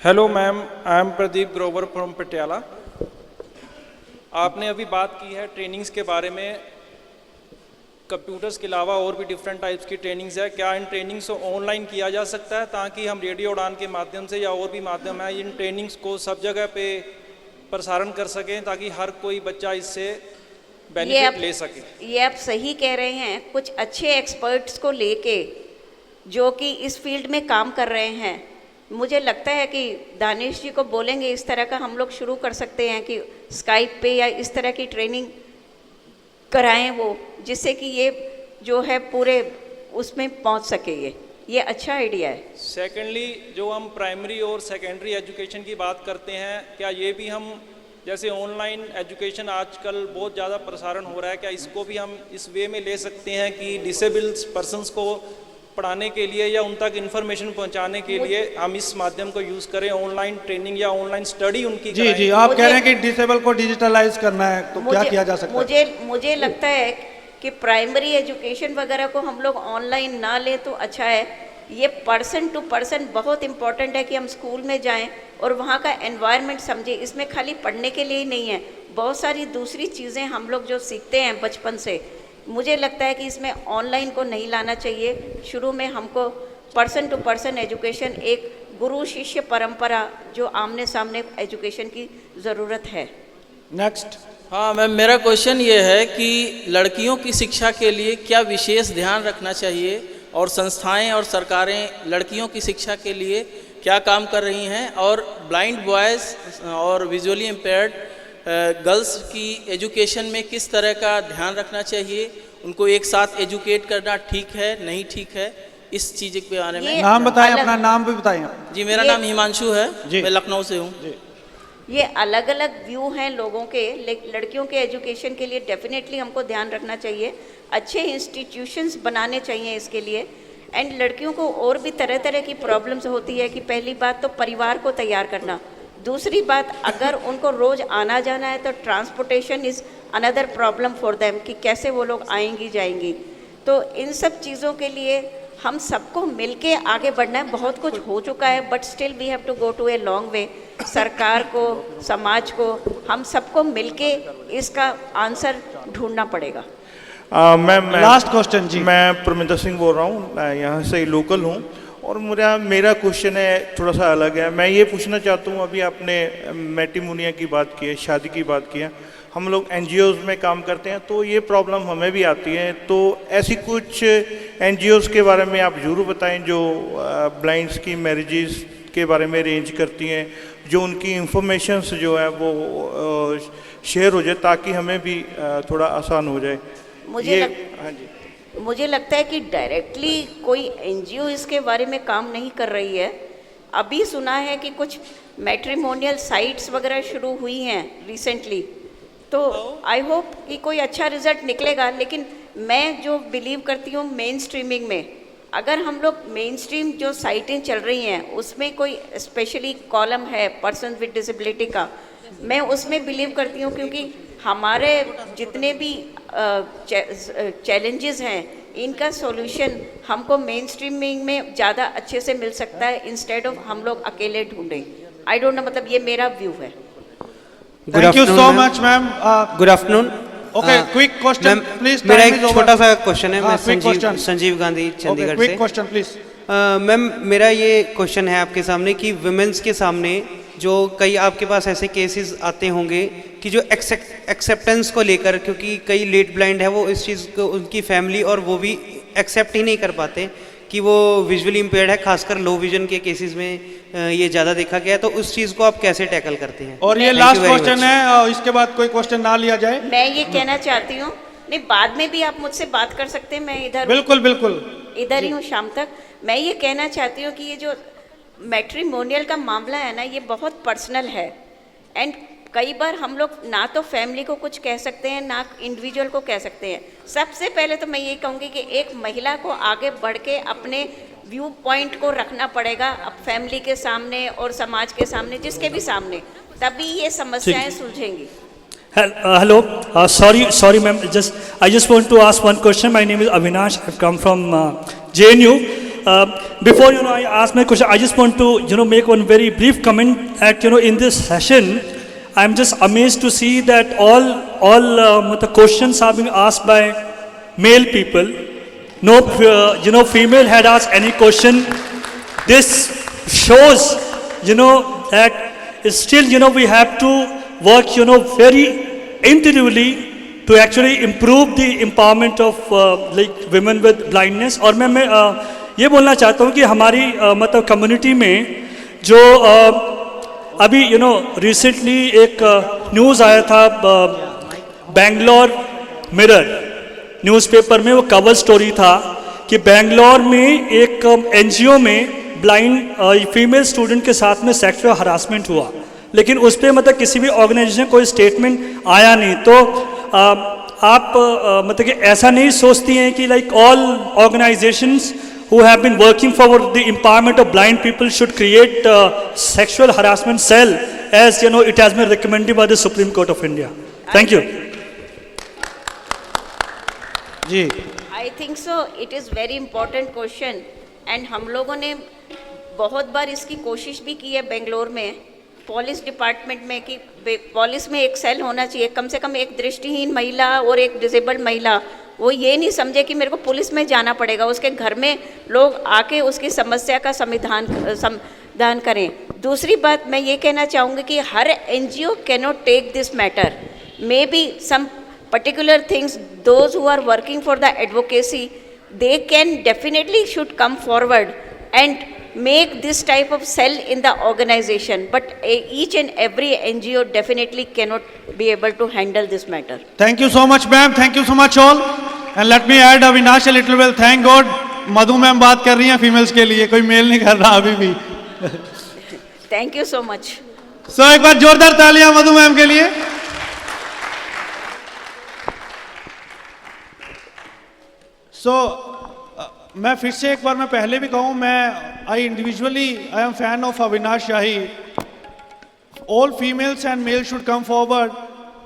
Hello ma'am, I am Pradeep Grover from Patiala. आपने अभी बात की है ट्रेनिंग्स के बारे में, कंप्यूटर्स के अलावा और भी डिफरेंट टाइप्स की ट्रेनिंग्स है। क्या इन ट्रेनिंग्स को ऑनलाइन किया जा सकता है ताकि हम रेडियो उड़ान के माध्यम से या और भी माध्यम है इन ट्रेनिंग्स को सब जगह पे प्रसारण कर सकें ताकि हर कोई बच्चा इससे बेनिफिट ले सके? ये आप सही कह रहे हैं। कुछ अच्छे एक्सपर्ट्स को लेके जो कि इस फील्ड में काम कर रहे हैं, मुझे लगता है कि दानिश जी को बोलेंगे इस तरह का हम लोग शुरू कर सकते हैं कि स्काइप पे या इस तरह की ट्रेनिंग कराएं वो, जिससे कि ये जो है पूरे उसमें पहुंच सके। ये अच्छा आइडिया है। सेकेंडली, जो हम प्राइमरी और सेकेंडरी एजुकेशन की बात करते हैं, क्या ये भी हम, जैसे ऑनलाइन एजुकेशन आजकल बहुत ज़्यादा प्रसारण हो रहा है, क्या इसको भी हम इस वे में ले सकते हैं कि डिसेबल्ड पर्सनस को पढ़ाने के लिए या उन तक इन्फॉर्मेशन पहुंचाने के लिए हम इस माध्यम को यूज़ करें, ऑनलाइन ट्रेनिंग या ऑनलाइन स्टडी उनकी? जी जी, आप कह रहे हैं कि डिसेबल को डिजिटलाइज करना है, तो क्या किया जा सकता है? मुझे लगता है कि प्राइमरी एजुकेशन वगैरह को हम लोग ऑनलाइन ना लें तो अच्छा है। ये पर्सन टू पर्सन बहुत इम्पॉर्टेंट है कि हम स्कूल में जाएं और वहाँ का एनवायरनमेंट समझें। इसमें खाली पढ़ने के लिए ही नहीं है, बहुत सारी दूसरी चीज़ें हम लोग जो सीखते हैं बचपन से। मुझे लगता है कि इसमें ऑनलाइन को नहीं लाना चाहिए। शुरू में हमको पर्सन टू पर्सन एजुकेशन, एक गुरु शिष्य परंपरा जो आमने सामने एजुकेशन की ज़रूरत है। नेक्स्ट। हाँ मैम, मेरा क्वेश्चन ये है कि लड़कियों की शिक्षा के लिए क्या विशेष ध्यान रखना चाहिए और संस्थाएं और सरकारें लड़कियों की शिक्षा के लिए क्या काम कर रही हैं, और ब्लाइंड बॉयज़ और विजुअली इम्पेयर्ड गर्ल्स की एजुकेशन में किस तरह का ध्यान रखना चाहिए, उनको एक साथ एजुकेट करना ठीक है नहीं ठीक है, इस चीज़ के बारे में। नाम बताएं, अपना नाम भी बताएं आप। जी, मेरा नाम हिमांशु है, मैं लखनऊ से हूँ। ये अलग अलग व्यू हैं लोगों के। लड़कियों के एजुकेशन के लिए डेफिनेटली हमको ध्यान रखना चाहिए, अच्छे इंस्टीट्यूशंस बनाने चाहिए इसके लिए। एंड लड़कियों को और भी तरह तरह की प्रॉब्लम्स होती है कि पहली बात तो परिवार को तैयार करना, दूसरी बात अगर उनको रोज़ आना जाना है तो transportation is another problem for them, कि कैसे वो लोग आएंगी जाएंगी। तो इन सब चीज़ों के लिए हम सबको मिलके आगे बढ़ना है। बहुत कुछ हो चुका है but still we have to go to a long way. सरकार को, समाज को, हम सबको मिलके इसका आंसर ढूंढना पड़ेगा। लास्ट क्वेश्चन जी। मैं परमिंदर सिंह बोल रहा हूँ, मैं यहाँ से लोकल हूँ और मेरा क्वेश्चन है थोड़ा सा अलग है। मैं ये पूछना चाहता हूँ, अभी आपने मैट्रिमोनिया की बात की है, शादी की बात की है, हम लोग NGOs में काम करते हैं तो ये प्रॉब्लम हमें भी आती है। तो ऐसी कुछ NGOs के बारे में आप ज़रूर बताएं जो ब्लाइंड्स की मैरिजेस के बारे में अरेंज करती हैं, जो उनकी इंफॉर्मेशंस जो है वो शेयर हो जाए ताकि हमें भी थोड़ा आसान हो जाए। मुझे लगता है कि डायरेक्टली कोई NGO इसके बारे में काम नहीं कर रही है। अभी सुना है कि कुछ मैट्रिमोनियल साइट्स वगैरह शुरू हुई हैं रिसेंटली, तो आई होप कि कोई अच्छा रिजल्ट निकलेगा। लेकिन मैं जो बिलीव करती हूँ मेन स्ट्रीमिंग में, अगर हम लोग मेन स्ट्रीम जो साइटें चल रही हैं उसमें कोई स्पेशली कॉलम है पर्सन विद डिसेबिलिटी का, मैं उसमें बिलीव करती हूँ, क्योंकि हमारे जितने भी चैलेंजेस हैं इनका सॉल्यूशन हमको मेन स्ट्रीमिंग में ज़्यादा अच्छे से मिल सकता है इंस्टेड ऑफ हम लोग अकेले ढूंढें। आई डोंट नो, मतलब ये मेरा व्यू है। Thank you so much ma'am. Good afternoon. Okay, quick question please. मेरा एक छोटा सा क्वेश्चन है। मैं संजीव गांधी चंडीगढ़ से। Quick question please. मैम, मेरा ये क्वेश्चन है आपके सामने कि वुमेन्स के सामने जो कई आपके पास ऐसे केसेस आते होंगे कि जो एक्सेप्टेंस को लेकर, क्योंकि कई लेट ब्लाइंड है वो इस चीज़ को उनकी फैमिली और वो भी एक्सेप्ट ही नहीं कर पाते कि वो विजुअली इम्पेयर्ड है, खासकर लो विजन के केसेस में ये ज़्यादा देखा गया है। तो उस चीज़ को आप कैसे टैकल करते हैं? और ये लास्ट क्वेश्चन है, और इसके बाद कोई क्वेश्चन ना लिया जाए। मैं ये कहना चाहती हूँ, नहीं बाद में भी आप मुझसे बात कर सकते हैं, मैं इधर बिल्कुल बिल्कुल इधर ही हूँ शाम तक। मैं ये कहना चाहती हूँ कि ये जो मैट्रिमोनियल का मामला है ना, ये बहुत पर्सनल है। एंड कई बार हम लोग ना तो फैमिली को कुछ कह सकते हैं ना इंडिविजुअल को कह सकते हैं। सबसे पहले तो मैं ये कहूँगी कि एक महिला को आगे बढ़ के अपने व्यू पॉइंट को रखना पड़ेगा अब फैमिली के सामने और समाज के सामने, जिसके भी सामने, तभी ये समस्याएं सुलझेंगी। Hello, sorry ma'am, I just want to ask one question. My name is Avinash. I've come from JNU. Before I ask my question, I just want to make one very brief comment that in this session I'm just amazed to see that all questions are being asked by male people. No female had asked any question. This shows that still we have to work very intensively to actually improve the empowerment of like women with blindness. और मैं ये बोलना चाहता हूँ कि हमारी मतलब community में जो अभी रिसेंटली एक न्यूज़ आया था, बेंगलोर मिरर न्यूज़पेपर में वो कवर स्टोरी था कि बेंगलोर में एक NGO में ब्लाइंड फीमेल स्टूडेंट के साथ में सेक्सुअल हरासमेंट हुआ, लेकिन उस पर मतलब किसी भी ऑर्गेनाइजेशन कोई स्टेटमेंट आया नहीं। तो आप मतलब कि ऐसा नहीं सोचती हैं कि like all organisations who have been working for the empowerment of blind people should create sexual harassment cell, as it has been recommended by the Supreme Court of India. Thank you. जी, I think so. It is very important question and हम लोगों ने बहुत बार इसकी कोशिश भी की है बेंगलोर में पुलिस डिपार्टमेंट में कि पुलिस में एक सेल होना चाहिए, कम से कम एक दृष्टिहीन महिला और एक डिसेबल्ड महिला वो ये नहीं समझे कि मेरे को पुलिस में जाना पड़ेगा, उसके घर में लोग आके उसकी समस्या का समाधान करें। दूसरी बात मैं ये कहना चाहूँगी कि हर NGO cannot take this matter, may be some particular things, those who are working for the advocacy, they can definitely should come forward and make this type of cell in the organization, but each and every NGO definitely cannot be able to handle this matter. Thank you so much, ma'am. Thank you so much all. And let me add Avinash a little bit. Thank God, Madhu ma'am बात कर रही हैं females के लिए, कोई mail नहीं कर रहा अभी भी. Thank you so much. So एक बार जोरदार तालियां मधु मैम के लिए. So मैं फिर से एक बार मैं पहले भी कहूँ, मैं I am fan of Avinash Shahi. All females and male should come forward.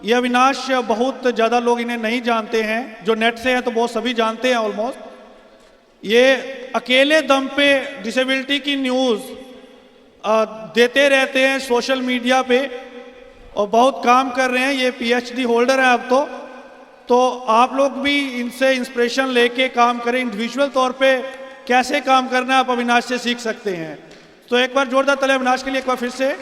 ये अविनाश बहुत ज़्यादा लोग इन्हें नहीं जानते हैं, जो नेट से हैं तो बहुत सभी जानते हैं ऑलमोस्ट. ये अकेले दम पे डिसेबिलिटी की न्यूज़ देते रहते हैं सोशल मीडिया पे और बहुत काम कर रहे हैं. ये PhD होल्डर हैं अब तो आप लोग भी इनसे इंस्पिरेशन लेके काम करें. इंडिविजुअल तौर पे कैसे काम करना है आप अविनाश से सीख सकते हैं. तो एक बार जोरदार तालियां अविनाश के लिए एक बार फिर से.